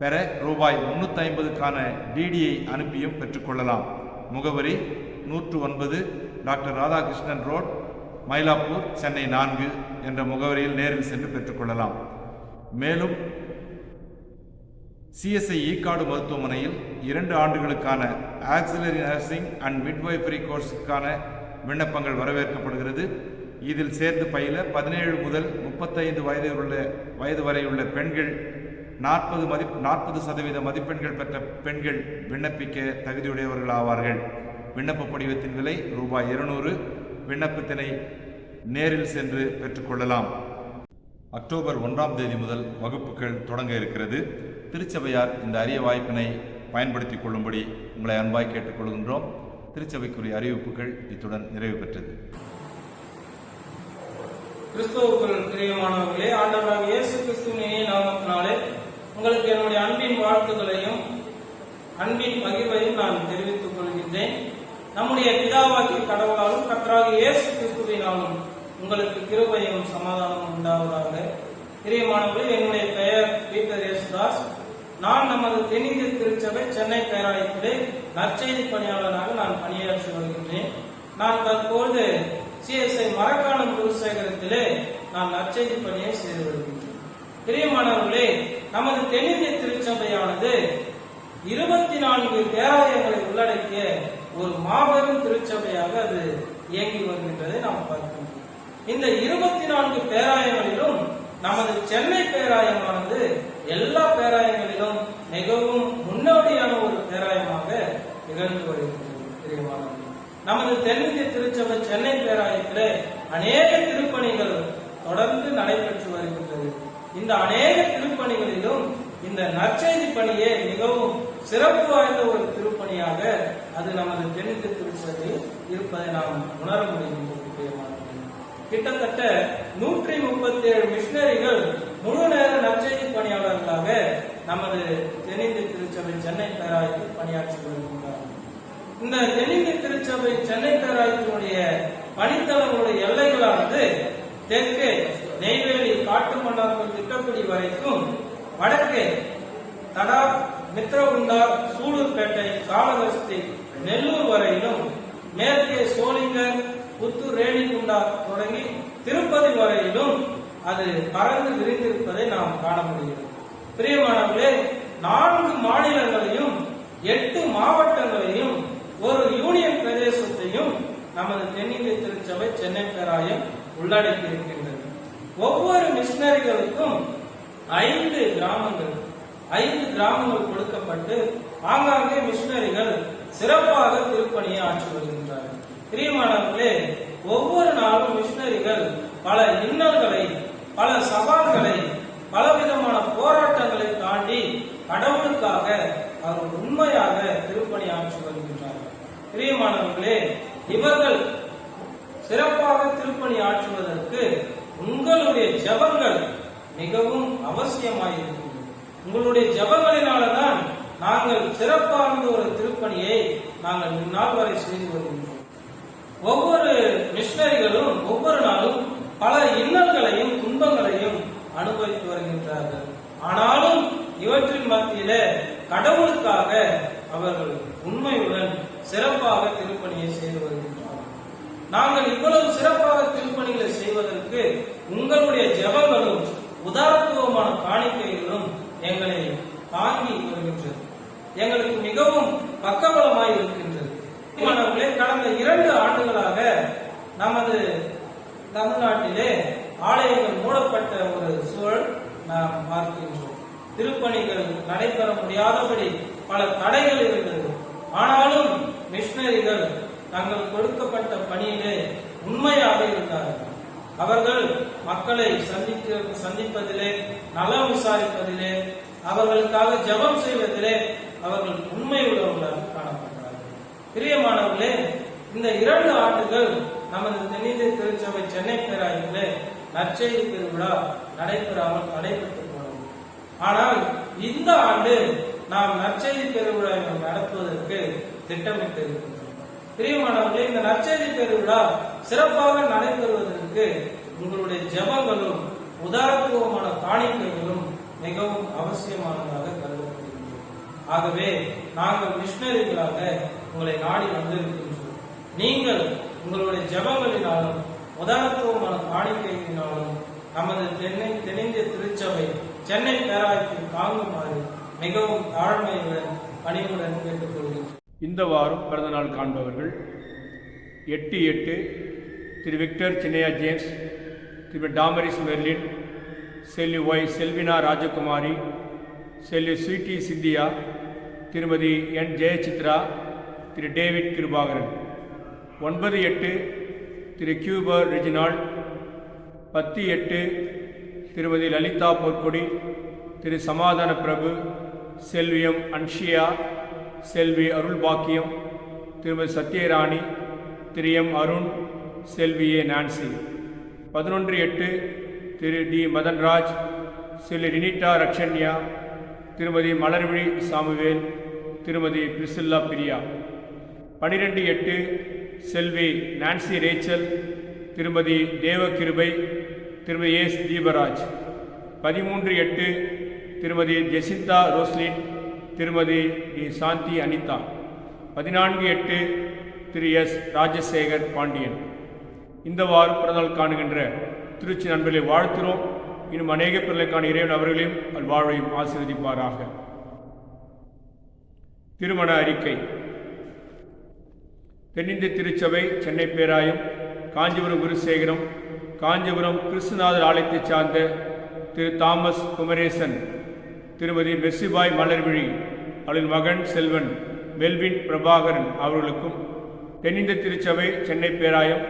Speaker 5: பெற ரூபாய் 350க்கான DDயை அனுப்பியும் பெற்றுக்கொள்ளலாம். முகவரி: 109 டாக்டர் ராதாகிருஷ்ணன் ரோட், மயிலாப்பூர், சென்னை 4 என்ற முகவரியில் நேரில் சென்று பெற்றுக்கொள்ளலாம். மேலும் CSI ஈக்காடு மருத்துவமனையில் 2 ஆண்டுகளுக்கான ஆக்சிலரி நர்சிங் அண்ட் மிட்வைஃபரி கோர்ஸுக்கான விண்ணப்பங்கள் வரவேற்கப்படுகிறது. இதில் சேர்ந்து பயில 17 முதல் 35 வயது வரையுள்ள பெண்கள் 40% மதிப்பெண்கள் பெற்ற பெண்கள் விண்ணப்பிக்க தகுதியுடையவர்கள் ஆவார்கள். விண்ணப்ப படிவத்தின் விலை ரூபாய் 200. விண்ணப்பத்தினை நேரில் சென்று பெற்றுக்கொள்ளலாம். அக்டோபர் 1ஆம் தேதி முதல் வகுப்புகள் தொடங்க இருக்கிறது. திருச்சபையார் இந்த அரிய வாய்ப்பினை பயன்படுத்திக் கொள்ளும்படி உங்களை அன்பாய் கேட்டுக்கொள்கின்றோம். திருச்சபைக்குரிய அறிவிப்புகள் இத்துடன் நிறைவு பெற்றது.
Speaker 4: கிறிஸ்துவுக்குள் பிரியமானவர்களே, ஆண்டவராகிய இயேசு கிறிஸ்துவின் நாமத்தினாலே உங்களுக்கு என்னுடைய அன்பின் வாழ்த்துக்களையும் அன்பின் பகிர்வையும் நான் தெரிவித்துக் கொள்கின்றேன். நம்முடைய பிதாவாகிய கடவுளாலும் கர்த்தராகிய இயேசு கிறிஸ்துவினாலும் உங்களுக்கு கிருபையும் சமாதானமும் உண்டாவதாக. பிரியமானவர்களே, என்னுடைய பெயர் பீட்டர் யேசுதாஸ். நான் நமது தென்னிந்திய திருச்சபை சென்னை பேராலயத்திலே நற்செய்தி பணியாளராக நான் பணியாற்றி வருகின்றேன். நான் தற்போது CSI மரக்காணம் குருசேகரத்திலே நான் நற்செய்தி பணியை செய்து வருகின்றேன். பிரியமானவர்களே, நமது தென்னிந்திய திருச்சபையானது 24 பேராலயங்களை உள்ளடக்கிய ஒரு மாபெரும் திருச்சபையாக அது இயங்கி வருகின்றதை நாம் பார்க்கின்றோம். இந்த 24 பேராயங்களிலும் நமது சென்னை பேராயமானது எல்லா பேராயங்களிலும் மிகவும் முன்னோடியான ஒரு பேராயமாக நிகழ்ந்து வருகின்றது. நமது தென்னிந்திய திருச்சபை சென்னை பேராயத்திலே அநேக திருப்பணிகள் தொடர்ந்து நடைபெற்று வருகின்றது. இந்த அநேக திருப்பணிகளிலும் இந்த நற்செய்தி பணியே மிகவும் சிறப்பு வாய்ந்த ஒரு திருப்பணியாக அது நமது தென்னிந்திய திருச்சபையில் இருப்பதை நாம் உணர முடிகின்றது. கிட்டத்தட்ட 137 மிஷனரிகள் முழு நேர நற்செய்தி பணியாளர்களாக நமது தென்னிந்திய திருச்சபை சென்னை பேராயத்தில் பணியாற்றி வருகின்றனர். இந்த தென்னிந்திய திருச்சபை சென்னை பேராயத்தினுடைய பணித்தளங்களுடைய எல்லைகளானது தெற்கே நெய்வேலி காட்டுமன்னார்கோவில் திட்டக்குடி வரைக்கும், வடக்கே தடா மித்ரகுண்டார் சூலூர்பேட்டை காளஹஸ்தி நெல்லூர் வரையிலும், மேற்கே சோளிங்கர் புத்தூர் ரேணிகுண்டா தொடங்கி திருப்பதி வரையிலும் அது பறந்து விரிந்திருப்பதை நாம் காண முடிகிறது. பிரியமானவர்களே, 4 மாநிலங்களையும் 8 மாவட்டங்களையும் ஒரு யூனியன் பிரதேசத்தையும் நமது தென்னிந்திய திருச்சபை சென்னை பேராயம் உள்ளடக்கி இருக்கின்றது. ஒவ்வொரு மிஷனரிகளுக்கும் 5 கிராமங்கள் கொடுக்கப்பட்டு ஆங்காங்கே மிஷனரிகள் சிறப்பாக திருப்பணியை ஆற்றி வருகின்றார்கள். பிரியமானவர்களே, ஒவ்வொரு நாளும் மிஷனரிகள் பல இன்னல்களை, பல சவால்களை, பலவிதமான போராட்டங்களை தாண்டி கடவுளுக்காக அவர் உண்மையாக திருப்பணி ஆற்றி வருகின்றார்கள். பிரியமானவர்களே, இவர்கள் சிறப்பாக திருப்பணி ஆற்றுவதற்கு உங்களுடைய ஜெபங்கள் மிகவும் அவசியமாயிருக்கிறது. உங்களுடைய ஜெபங்களினால்தான் நாங்கள் சிறப்பான ஒரு திருப்பணியை நாங்கள் இந்நாள் வரை செய்து வருகின்றோம். ஒவ்வொரு மிஷனரிகளும் ஒவ்வொரு நாளும் பல இன்னல்களையும் துன்பங்களையும் அனுபவித்து வருகின்றார்கள். ஆனாலும் இவற்றின் மத்தியிலே கடவுளுக்காக அவர்கள் உண்மையுடன் சிறப்பாக திருப்பணியை செய்து வருகின்றார்கள். நாங்கள் இவ்வளவு சிறப்பாக திருப்பணிகளை செய்வதற்கு உங்களுடைய ஜெபங்களும் உதாரத்துவமான காணிக்கைகளும் எங்களை தாங்கி வருகின்றது. எங்களுக்கு மிகவும் பக்கபலமாய் இருக்கின்றது. கடந்த 2 ஆண்டுகளாக நமது தமிழ்நாட்டிலே ஆலயங்கள் மூடப்பட்ட ஒரு சூழல் நாம் பார்க்கின்றோம். திருப்பணிகள் நடைபெற முடியாதபடி பல தடைகள் இருந்தது. ஆனாலும் மிஷனரிகள் தங்கள் கொடுக்கப்பட்ட பணியிலே உண்மையாக இருந்தார்கள். அவர்கள் மக்களை சந்திப்பதிலே, நலம் விசாரிப்பதிலே, அவர்களுக்காக ஜெபம் செய்வதிலே அவர்கள் உண்மை உள்ளவர்களாக காணப்பட்டார்கள். பிரியமானவர்களே, இந்த 2 ஆண்டுகள் நமது தென்னிந்திய திருச்சபை சென்னை பேராயத்திலே நற்செய்தி பெருவிழா நடைபெறாமல் நடைபெற்று போனது. ஆனால் இந்த ஆண்டு நாம் நற்செய்தி பெருவிழாவை நடத்துவதற்கு திட்டமிட்டு இருக்கின்றோம். பிரியமானவர்களே, இந்த நற்செய்தி பெருவிழா சிறப்பாக நடைபெறுவதற்கு உங்களுடைய ஜெபங்களும் உதாரத்துவமான காணிக்கைகளும் மிகவும் அவசியமானதாக கருதப்படுகின்றன. ஆகவே நாங்கள் மிஷனரிகளாக உங்களை நாடி வந்திருக்கின்றோம். நீங்கள் உங்களுடைய ஜெபங்களினாலும் உதாரத்துவமான காணிக்கையினாலும் நமது தென்னிந்திய திருச்சபை சென்னை பேராயத்தை தாங்குமாறு மிகவும் தாழ்மையுடன் பணிவுடன் கேட்டுக்கொள்கின்றோம்.
Speaker 1: இந்த வாரம் பிறந்தநாள் காண்பவர்கள் 8/8 திரு விக்டர் சின்னையா ஜேம்ஸ், திரு டாமரிஸ் மெர்லின், செல்வி ஒய் செல்வினா ராஜகுமாரி, செல்வி ஸ்வீட்டி சிந்தியா, திருமதி என் ஜெயசித்ரா, திரு டேவிட் கிருபாகரன். 9/8 திரு கியூபர் ரெஜினால்ட். 10/8 திருமதி லலிதா பொற்கொடி, திரு சமாதான பிரபு, செல்வியம் அன்ஷியா, செல்வி அருள் பாக்கியம், திருமதி சத்யராணி, திரு எம் அருண், செல்வி ஏ நான்சி. 11/8 திரு டி மதன்ராஜ், செல்வி ரினிட்டா ரக்ஷன்யா, திருமதி மலர்விழி சாமுவேல், திருமதி பிரிசில்லா பிரியா. 12/8 செல்வி நான்சி ரேச்சல், திருமதி தேவகிருபை, திருமதி எஸ் தீபராஜ். 13/8 திருமதி ஜெசிந்தா ரோஸ்லின், திருமதி டி சாந்தி அனிதா. 14/8 திரு எஸ் ராஜசேகர் பாண்டியன். இந்த வாரம் பிறந்தநாள் காணுகின்ற திருச்சி நண்பர்களை வாழ்த்துகிறோம். இன்னும் அநேக பிறர்களுக்கான இறைவன் அவர்களையும் வாழ்வையும் ஆசீர்வதிப்பாராக. திருமண அறிக்கை. தென்னிந்திய திருச்சபை, சென்னை பேராயம், காஞ்சிபுரம் குருசேகரம், காஞ்சிபுரம் கிறிஸ்துநாதர் ஆலயத்தைச் சார்ந்த திரு தாமஸ் குமரேசன், திருமதி மெர்சிபாய் மலர்விழி அவளின் மகன் செல்வன் மெல்வின் பிரபாகரன் அவர்களுக்கும், தென்னிந்திய திருச்சபை, சென்னை பேராயம்,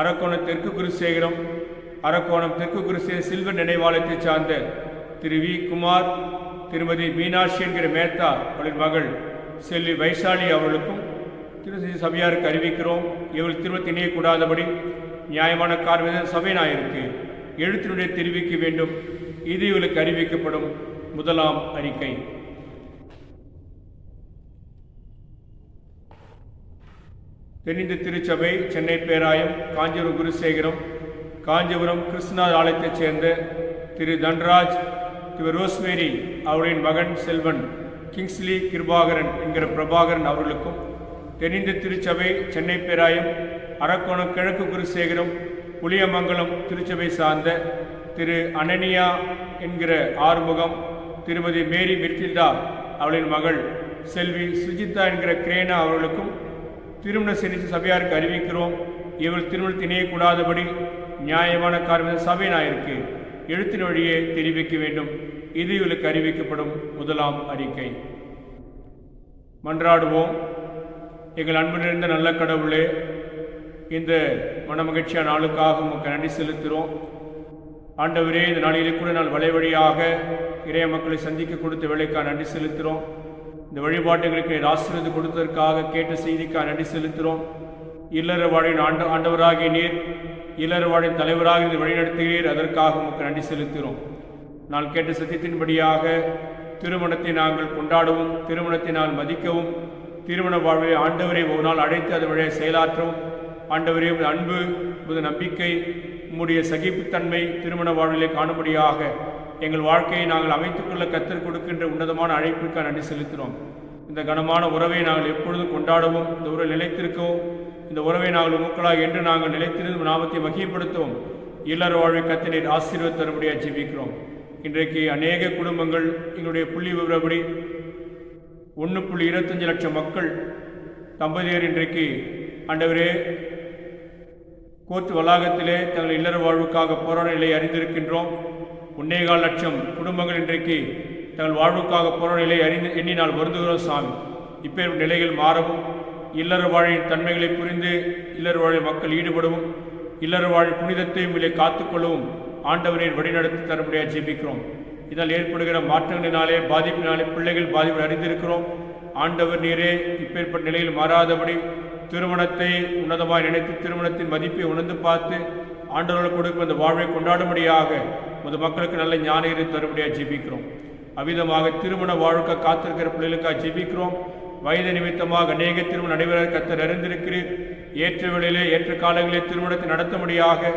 Speaker 1: அரக்கோணம் தெற்கு குருசேகரம், அரக்கோணம் தெற்கு குருசேகர் சில்வன் நினைவாலயத்தைச் சார்ந்த திரு வி குமார், திருமதி மீனாட்சி என்கிற மேத்தா அவளின் மகள் செல்வி வைசாலி அவர்களுக்கும் திரு சபையாருக்கு அறிவிக்கிறோம். இவர்கள் திருமணத்தை இணையக்கூடாதபடி நியாயமான காரணம் சபையினாயிருக்கு எழுத்தினுடைய தெரிவிக்க வேண்டும். இது இவர்களுக்கு அறிவிக்கப்படும். முதலாம் அறிக்கை. தென்னிந்திய திருச்சபை, சென்னை பேராயம், காஞ்சிபுரம் குருசேகரம், காஞ்சிபுரம் கிருஷ்ணநாதர் ஆலயத்தைச் சேர்ந்த திரு தன்ராஜ், திரு ரோஸ்மேரி அவர்களின் மகன் செல்வன் கிங்ஸ்லி கிருபாகரன் என்கிற பிரபாகரன் அவர்களுக்கும், தென்னிந்திய திருச்சபை, சென்னை பேராயம், அரக்கோணம் கிழக்கு குருசேகரம், புளியமங்கலம் திருச்சபை சார்ந்த திரு அனனியா என்கிற ஆறுமுகம், திருமதி மேரி மிர்தில்டா அவளின் மகள் செல்வி சுஜிதா என்கிற கிரேனா அவர்களுக்கும் திருமண செஞ்சு சபையாருக்கு அறிவிக்கிறோம். இவள் திருமணத்தை இணையக்கூடாதபடி நியாயமான காரணம் சபையினாயிருக்கு எழுத்தின் வழியே தெரிவிக்க வேண்டும். இது இவளுக்கு அறிவிக்கப்படும். முதலாம் அறிக்கை. மன்றாடுவோம். எங்கள் அன்பு நிறைந்த நல்ல கடவுளே, இந்த மனமகிழ்ச்சியான நாளுக்காக உங்களுக்கு நன்றி செலுத்துகிறோம். ஆண்டவரே, இந்த நாளிலே கூட நாள் வழியாக இறைய மக்களை சந்திக்க கொடுத்த வேலைக்காக நன்றி செலுத்துகிறோம். இந்த வழிபாட்டுகளுக்கு ஆசீர்வாதம் கொடுத்ததற்காக, கேட்ட செய்திக்காக நன்றி செலுத்துகிறோம். இல்லற வாழின் ஆண்டவராகிய நீர் இல்லற வாழின் தலைவராக இதை வழிநடத்துகிறீர். அதற்காக உங்களுக்கு நன்றி செலுத்துகிறோம். நான் கேட்ட சத்தியத்தின்படியாக திருமணத்தை நாங்கள் கொண்டாடவும், திருமணத்தை நாங்கள் மதிக்கவும், திருமண வாழ்வை ஆண்டவரை ஒரு நாள் அழைத்து அதன் வழியை செயலாற்றவும், ஆண்டவரே உமது அன்பு, உமது நம்பிக்கை, உம்முடைய சகிப்புத்தன்மை திருமண வாழ்விலே காணும்படியாக எங்கள் வாழ்க்கையை நாங்கள் அமைத்துக்கொள்ள கற்றுக் கொடுக்கின்ற உன்னதமான அழைப்பிற்காக நன்றி செலுத்துகிறோம். இந்த கனமான உறவை நாங்கள் எப்பொழுதும் கொண்டாடவும், இந்த உறவை நிலைத்திருக்கவும், இந்த உறவை நாங்கள் மக்களாக என்று நாங்கள் நிலைத்திருந்து நாமத்தை மகிமைப்படுத்தவும் இல்லற வாழ்வை கத்தினீர் ஆசீர்வாதம் தரும்படியாக ஜெபிக்கிறோம். இன்றைக்கு அநேக குடும்பங்கள் எங்களுடைய புள்ளி விவரப்படி 1.25 லட்சம் மக்கள் தம்பதியர் இன்றைக்கு ஆண்டவரே கோர்ட் வளாகத்திலே தங்கள் இல்லற வாழ்வுக்காக போராட நிலையை அறிந்திருக்கின்றோம். 1.25 லட்சம் குடும்பங்கள் இன்றைக்கு தங்கள் வாழ்வுக்காக போராட நிலையை எண்ணினால் வருந்துகிறோம் சாமி. இப்பேற்பட்ட நிலைகள் மாறவும், இல்லற வாழின் தன்மைகளை புரிந்து இல்லற வாழில் மக்கள் ஈடுபடவும், இல்லற வாழ் புனிதத்தையும் இல்லை காத்துக்கொள்ளவும் ஆண்டவரின் வழிநடத்தி தரும்படியாக ஜெபிக்கிறோம். இதனால் ஏற்படுகிற மாற்றங்களினாலே, பாதிப்பினாலே பிள்ளைகள் பாதிப்பை அறிந்திருக்கிறோம். ஆண்டவர் நீரே இப்பேற்பட்ட நிலையில் மாறாதபடி திருமணத்தை உன்னதமாக நினைத்து திருமணத்தின் மதிப்பை உணர்ந்து பார்த்து ஆண்டவர்கள் கொடுக்கும் அந்த வாழ்வை கொண்டாடும்படியாக முத மக்களுக்கு நல்ல ஞானத்தை தரும்படியாக ஜெபிக்கிறோம். அவ்விதமாக திருமண வாழ்க்கை காத்திருக்கிற பிள்ளைகளுக்காக ஜெபிக்கிறோம். வயது நிமித்தமாக அநேக திருமணம் நடைபெற கர்த்தர் அறிந்திருக்கிறீர். ஏற்ற வேளையிலே ஏற்ற காலங்களிலே திருமணத்தை நடத்தும்படியாக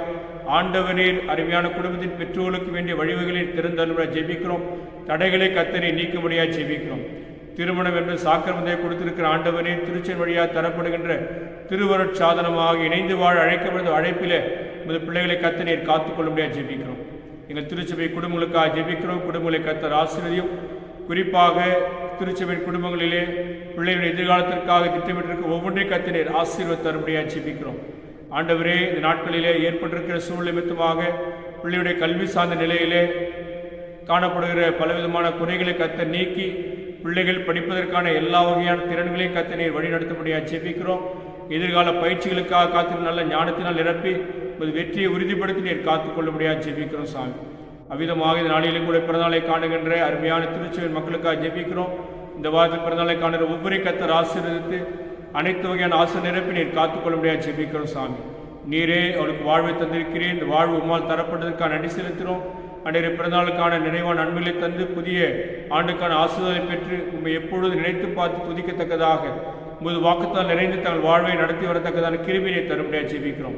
Speaker 1: ஆண்டவரீர் அருமையான குடும்பத்தின் பெற்றோர்களுக்கு வேண்டிய வழிவகளை திறந்தருள ஜெபிக்கிறோம். தடைகளை கர்த்தரை நீக்கும்படியாக ஜெபிக்கிறோம். திருமணம் என்று சாக்கிரமத்தை கொடுத்திருக்கிற ஆண்டவரே, திருச்சென் வழியாக தரப்படுகின்ற திருவருட் சாதனமாக இணைந்து வாழ அழைக்கப்பட்ட அழைப்பிலே உமது பிள்ளைகளை கர்த்தர் காத்துக்கொள்ளும்படியாக ஜெபிக்கிறோம். எங்கள் திருச்சபை குடும்பங்களுக்காக ஜெபிக்கிறோம். குடும்பங்களை கர்த்தர் ஆசீர்வதியும். குறிப்பாக திருச்சபையின் குடும்பங்களிலே பிள்ளைகளின் எதிர்காலத்திற்காக திட்டமிட்டிருக்க ஒவ்வொன்றையும் கர்த்தர் ஆசீர்வாதம் தரும்படியாக ஜெபிக்கிறோம். ஆண்டவரே, இந்த நாட்களிலே ஏற்பட்டிருக்கிற சூழ்நிலை நிமித்தமாக பிள்ளையுடைய கல்வி சார்ந்த நிலையிலே காணப்படுகிற பலவிதமான குறைகளை கர்த்தர் நீக்கி பிள்ளைகள் படிப்பதற்கான எல்லா வகையான திறன்களையும் கர்த்தர் வழிநடத்தும்படியாக ஜெபிக்கிறோம். எதிர்கால பயிற்சிகளுக்காக காத்திருந்த நல்ல ஞானத்தினால் நிரப்பி வெற்றியை உறுதிப்படுத்தி நீர் காத்துக்கொள்ளும்படியாக ஜெபிக்கிறோம் சாமி. அவ்விதமாக இந்த நாளிலும் கூட பிறந்தநாளை காணுகின்ற அருமையான திருச்சபையின் மக்களுக்காக ஜெபிக்கிறோம். இந்த வாரத்தில் பிறந்தநாளை காணுகிற ஒவ்வொரு கர்த்தர் ஆசீர்வதித்து அனைத்து வகையான ஆசை நிரப்பி நீர் காத்துக்கொள்ள முடியாது ஜெபிக்கிறோம் சாமி. நீரே அவளுக்கு வாழ்வை தந்திருக்கிறேன். இந்த வாழ்வு உம்மால் தரப்பட்டதற்கான நன்றி செலுத்துகிறோம். அன்றைய பிறந்தநாளுக்கான நிறைவான நன்மைகளை தந்து புதிய ஆண்டுக்கான ஆசிர்வாதத்தை பெற்று உண்மை எப்பொழுது நினைத்து பார்த்து துதிக்கத்தக்கதாக உமது வாக்குத்தால் நிறைந்து தங்கள் வாழ்வை நடத்தி வரத்தக்கதான கிருபினை தரும்படியாக ஜெபிக்கிறோம்.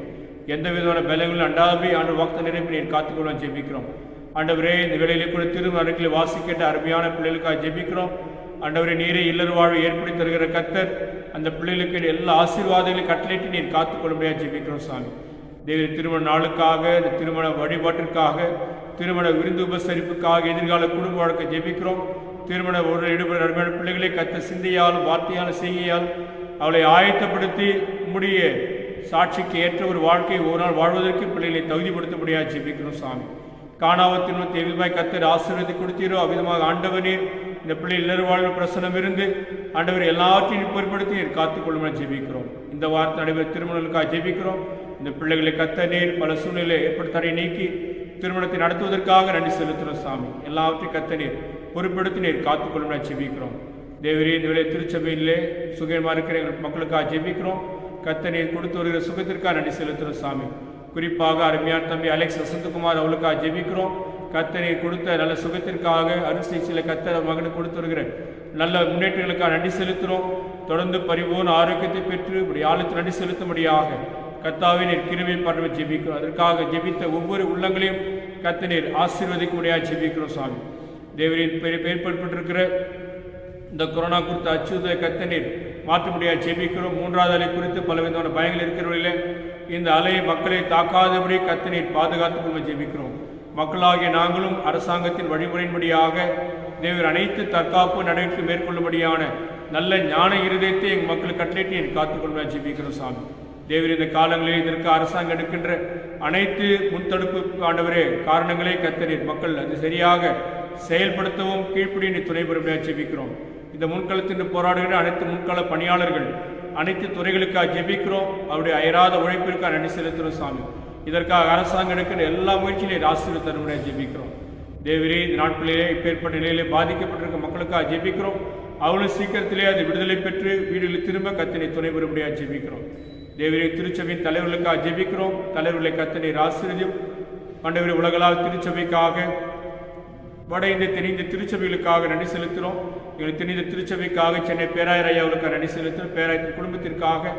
Speaker 1: எந்த விதமான பலங்களும் அண்டாபடி ஆண்டு வாக்குத்த நிறைவு நீர் காத்துக்கொள்ள ஜெபிக்கிறோம். ஆண்டவரே, இந்த வேளையிலே கூட திருமணங்களை வாசிக்கிட்ட அருமையான பிள்ளைகளுக்காக ஜெபிக்கிறோம். ஆண்டவரே, நீரே இல்லற வாழ்வை ஏற்படுத்தி தருகிற கர்த்தர் அந்த பிள்ளைகளுக்கு எல்லா ஆசீர்வாதங்களையும் கட்டளையிட்டு நீர் காத்துக்கொள்ளும்படியாக ஜெபிக்கிறோம் சாமி. தேவ திருமண நாளுக்காக, இந்த திருமண வழிபாட்டிற்காக, திருமண விருந்து உபசரிப்புக்காக, எதிர்கால குடும்ப வழக்கை ஜெபிக்கிறோம். திருமண ஒரு ஈடுபட நடுமையான பிள்ளைகளை கத்த சிந்தையாலும் வார்த்தையாலும் செய்கையால் அவளை ஆயத்தப்படுத்தி முடிய சாட்சிக்கு ஏற்ற ஒரு வாழ்க்கையை ஒரு நாள் வாழ்வதற்கு பிள்ளைகளை தகுதிப்படுத்த முடியாது ஜெபிக்கிறோம் சாமி. காணாவத்தின் எவ்விதமாய் கத்தர் ஆசீர்வாதத்தை கொடுத்தீரோ அவ்விதமாக ஆண்டவனே இந்த பிள்ளை இல்லற வாழ்வு பிரசனம் இருந்து ஆண்டவர் எல்லாவற்றையும் பொருட்படுத்தி நீர் காத்துக்கொள்ளும் ஜெபிக்கிறோம். இந்த வாரத்தை நடைபெற திருமணங்களுக்காக ஜெபிக்கிறோம். இந்த பிள்ளைகளை கத்த நீர் பல சூழ்நிலை ஏற்படுத்தடை நீக்கி திருமணத்தை நடத்துவதற்காக நன்றி செலுத்துகிறோம் சாமி. எல்லாவற்றையும் கத்த நீர் பொறுப்படுத்தி நீர் காத்துக்கொள்ளும் ஜெபிக்கிறோம். தேவரே, இந்த வேலை திருச்சபையிலே சுகமாக இருக்கிற எங்கள் மக்களுக்காக ஜெபிக்கிறோம். கத்த நீர் கொடுத்து வருகிற சுகத்திற்காக நன்றி செலுத்துகிறோம் சாமி. குறிப்பாக அருமையான தம்பி அலெக்ஸ் வசந்தகுமார் அவளுக்காக ஜெபிக்கிறோம். கத்த நீர் கொடுத்த நல்ல சுகத்திற்காக அருசில கத்த மகனுக்கு கொடுத்து வருகிற நல்ல முன்னேற்றங்களுக்காக நன்றி செலுத்துகிறோம். தொடர்ந்து பரிபூர்ண ஆரோக்கியத்தை பெற்று இப்படி ஆளுக்கு நன்றி செலுத்தும்படியாக கர்த்தாவே நீர் கிருபை பண்ண ஜெபிக்கிறோம். அதற்காக ஜெபித்த ஒவ்வொரு உள்ளங்களையும் கத்த நீர் ஆசீர்வதிக்க முடியாது ஜெபிக்கிறோம் சாமி. தேவரின் ஏற்பட்டிருக்கிற இந்த கொரோனா குறித்த அச்சுறுத்தலை கத்த நீர் மாற்ற முடியாது ஜெபிக்கிறோம். மூன்றாவது அலை குறித்து பலவிதமான பயங்கள் இருக்கிறவர்களே இந்த அலையை மக்களை தாக்காதபடி கத்த நீர் பாதுகாத்துக் கொள்ள ஜெபிக்கிறோம். மக்களாகிய நாங்களும் அரசாங்கத்தின் வழிமுறையின்படியாக தேவர் அனைத்து தற்காப்பு நடவடிக்கை மேற்கொள்ளும்படியான நல்ல ஞான இருதயத்தை எங்கள் மக்களுக்கு கட்டளையிட்டு நீர் காத்துக்கொள்ள ஜெபிக்கிறோம் சாமி. தேவர் இந்த காலங்களில் இதற்கு அரசாங்கம் எடுக்கின்ற அனைத்து முன்தடுப்பு ஆண்டவரே காரணங்களை கத்த நீர் மக்கள் அது சரியாக செயல்படுத்தவும் கீழ்ப்படி நீ துணை பெறும்படியாக ஜெபிக்கிறோம். இந்த முன்களத்திற்கு போராடுகிற அனைத்து முன்கள பணியாளர்கள் அனைத்து துறைகளுக்காக ஜெபிக்கிறோம். அவருடைய அயராத உழைப்பிற்காக நன்றி செலுத்துகிறோம் சாமி. இதற்காக அரசாங்கம் எடுக்கிற எல்லா முயற்சியிலையும் ஆசீர்வாதம் தரும்படியாக ஜெபிக்கிறோம். தேவரே, இந்த நாட்களிலே இப்பேற்பட்ட நிலையிலே பாதிக்கப்பட்டிருக்க மக்களுக்காக ஜெபிக்கிறோம். அவ்வளவு சீக்கிரத்திலே அது விடுதலை பெற்று வீடுகளில் திரும்ப கத்தனை துணை பெறும்படியாக ஜெபிக்கிறோம். தேவரே, திருச்சபையின் தலைவர்களுக்காக ஜெபிக்கிறோம். தலைவர்களை கத்தனை ஆசீர்வதியும். ஆண்டவரே, உலகளால் திருச்சபைக்காக வட இந்திய தென்னிந்திய திருச்சபைகளுக்காக நன்றி செலுத்துகிறோம். எங்களுக்கு தென்னிந்திய திருச்சபைக்காக சென்னை பேராயர் ஐயாவுக்காக நன்றி செலுத்துகிறோம். பேராயத்தின் குடும்பத்திற்காக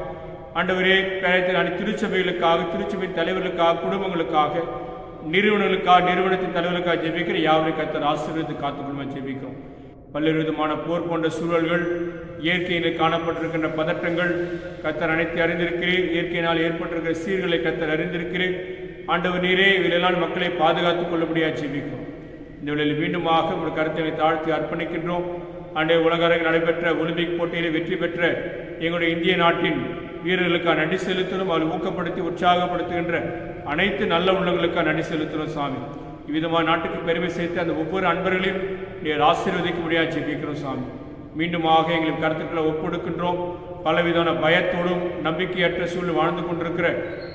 Speaker 1: ஆண்டவரே, பேராயத்தின் திருச்சபைகளுக்காக, திருச்சபையின் தலைவர்களுக்காக, குடும்பங்களுக்காக, நிறுவனங்களுக்காக, நிறுவனத்தின் தலைவர்களுக்காக ஜெபிக்கிற யாவரையும் கர்த்தர் ஆசீர்வதித்து காத்துக்கொள்ளும் ஜெபிக்கிறோம். பல்வேறு விதமான போர் போன்ற சூழல்கள், இயற்கையில் காணப்பட்டிருக்கின்ற பதற்றங்கள் கர்த்தர் அனைத்து அறிந்திருக்கிறேன். இயற்கையினால் ஏற்பட்டிருக்கிற சீர்களை கர்த்தர் அறிந்திருக்கிறேன். ஆண்டவர் நீரே இவையெல்லாம் மக்களை பாதுகாத்துக் கொள்ளும்படியாக ஜெபிக்கிறோம். இந்த வேளையில் மீண்டுமாக ஒரு கருத்தை தாழ்த்தி அர்ப்பணிக்கின்றோம். அன்றைய உலக அரங்கில் நடைபெற்ற ஒலிம்பிக் போட்டியில் வெற்றி பெற்ற எங்களுடைய இந்திய நாட்டின் வீரர்களுக்காக நன்றி செலுத்தணும். அவர்கள் ஊக்கப்படுத்தி உற்சாகப்படுத்துகின்ற அனைத்து நல்ல உள்ளங்களுக்காக நன்றி செலுத்தணும் சாமி. இவ்விதமாக நாட்டுக்கு பெருமை சேர்த்து அந்த ஒவ்வொரு அன்பர்களையும் நீர் ஆசீர்வதிக்க முடியாது ஜெபிக்கிறோம் சாமி. மீண்டுமாக எங்களுக்கு கருத்துக்களை ஒப்புடுக்கின்றோம். பலவிதமான பயத்தோடும் நம்பிக்கையற்ற சூழல் வாழ்ந்து கொண்டிருக்கிற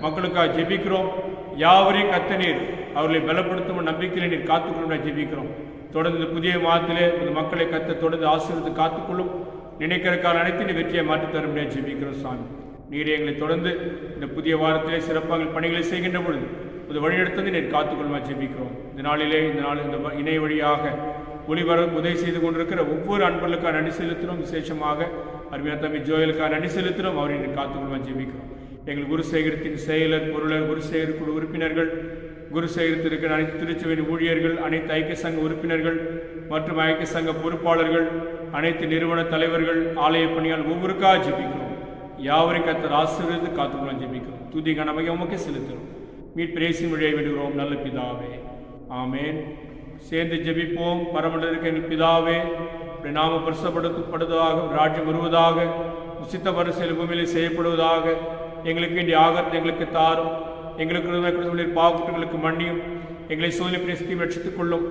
Speaker 1: மக்களுக்காக ஜெபிக்கிறோம். யாவரையும் கத்த நீர் அவர்களை பலப்படுத்தும் நம்பிக்கையில் நீர் காத்துக்கொள்ளும் ஜெபிக்கிறோம். தொடர்ந்து புதிய மாதத்திலே இந்த மக்களை கத்த தொடர்ந்து ஆசீர்வதித்து காத்துக்கொள்ளும். நினைக்கிற கால அனைத்து வெற்றியை மாற்றித் தர முடியாது ஜெபிக்கிறோம் சாமி. நீர் எங்களை தொடர்ந்து இந்த புதிய வாரத்திலே சிறப்பாக பணிகளை செய்கின்ற பொழுது இது வழிநடத்தந்து நீர் காத்துக்கொள்ளுமா ஜெபிக்கிறோம். இந்த நாளிலே இந்த இணைய வழியாக ஒளிவர உதவி செய்து கொண்டிருக்கிற ஒவ்வொரு அன்பர்களுக்காக நன்றி செலுத்துகிறோம். விசேஷமாக அருமையான தம்பி ஜோயலுக்காக நன்றி செலுத்துகிறோம். அவரை நீர் காத்துக்கொள்ளுமா ஜெபிக்கிறோம். எங்கள் குருசேகரத்தின் செயலர், பொருளர், குருசேகர் குழு உறுப்பினர்கள், குருசேகரத்தில் இருக்கிற அனைத்து திருச்சபையின் ஊழியர்கள், அனைத்து ஐக்கிய சங்க உறுப்பினர்கள் மற்றும் ஐக்கிய சங்க பொறுப்பாளர்கள், அனைத்து நிறுவன தலைவர்கள், ஆலய பணியால் ஒவ்வொருக்காக ஜெபிக்கிறோம். யாவரையும் கர்த்தர் ஆசீர்வதித்து காத்துக்கொள்ள ஜெபிக்கிறோம். துதி கனமையை உமக்கு செலுத்துகிறோம். மீட்பிரேசி மொழியை விடுகிறோம் நல்ல பிதாவே, ஆமேன். சேர்ந்து ஜெபிப்போம். பரமண்டலத்திற்கு எங்கள் பிதாவே, நாம பரிசுத்தப்படுத்தப்படுவதாக, ராஜ்யம் வருவதாக, உசித்த வரிசையில் பூமியிலே செய்யப்படுவதாக. எங்களுக்கு வேண்டிய ஆகத்தை எங்களுக்கு தாரும். எங்களுக்கு பாவக்குற்றங்களுக்கு மன்னியும். எங்களை சோதனை பிரசித்தியும் ரட்சித்துக் கொள்ளும்.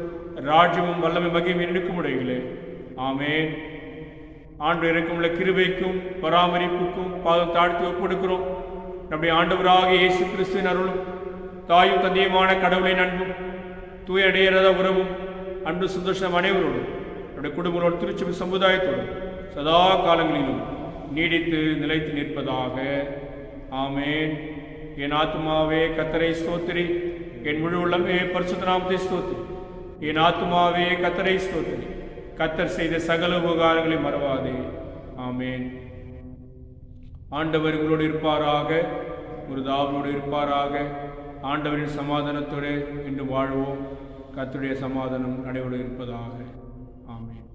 Speaker 1: ராஜ்யமும் வல்லமை மகியும் இருக்கும் உடைகளே, ஆமேன். ஆண்டு இறக்கமுள்ள கிருபைக்கும் பராமரிப்புக்கும் பாதம் தாழ்த்தி ஒப்படுக்கிறோம். நம்முடைய ஆண்டவராக இயேசு கிறிஸ்துவின் அருளும் தாயும் தந்தையுமான கடவுளின் அன்பும் தூய அடையறத உறவும் அன்பு சந்தோஷம் அனைவரோடும் நம்முடைய குடும்பங்களோடு திருச்சபை சமுதாயத்தோடும் சதா காலங்களிலும் நீடித்து நிலைத்து நிற்பதாக. ஆமென். என் ஆத்துமாவே கர்த்தரை ஸ்தோத்திரி, என் முழு உள்ளமே பரிசுத்த நாமத்தை ஸ்தோத்திரி. என் ஆத்துமாவே கர்த்தரை ஸ்தோத்திரி, கர்த்தர் செய்த சகல உபகாரங்களை மறவாதே. ஆமென். ஆண்டவர் உங்களோடு இருப்பாராக, ஒரு தாவரோடு இருப்பாராக. ஆண்டவரின் சமாதானத்தோடு இன்று வாழ்வோம். கர்த்தருடைய சமாதானம் நடைபெற இருப்பதாக. ஆமென்.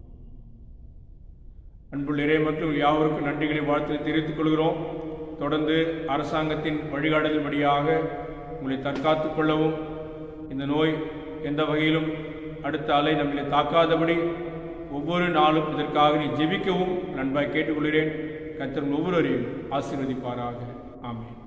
Speaker 1: அன்புள்ள இறை மக்கள் யாவருக்கும் நன்றிகளை வாழ்த்து தெரிவித்துக் கொள்கிறோம். தொடர்ந்து அரசாங்கத்தின் வழிகாட்டுதல் வழியாக உங்களை தற்காத்துக் கொள்ளவும், இந்த நோய் எந்த வகையிலும் அடுத்த அலை நம்மளை தாக்காதபடி ஒவ்வொரு நாளும் இதற்காக நீ ஜெபிக்கவும் நண்பாய் கேட்டுக்கொள்கிறேன். கர்த்தர் ஒவ்வொருவரையும் ஆசீர்வதிப்பாராக. ஆமென்.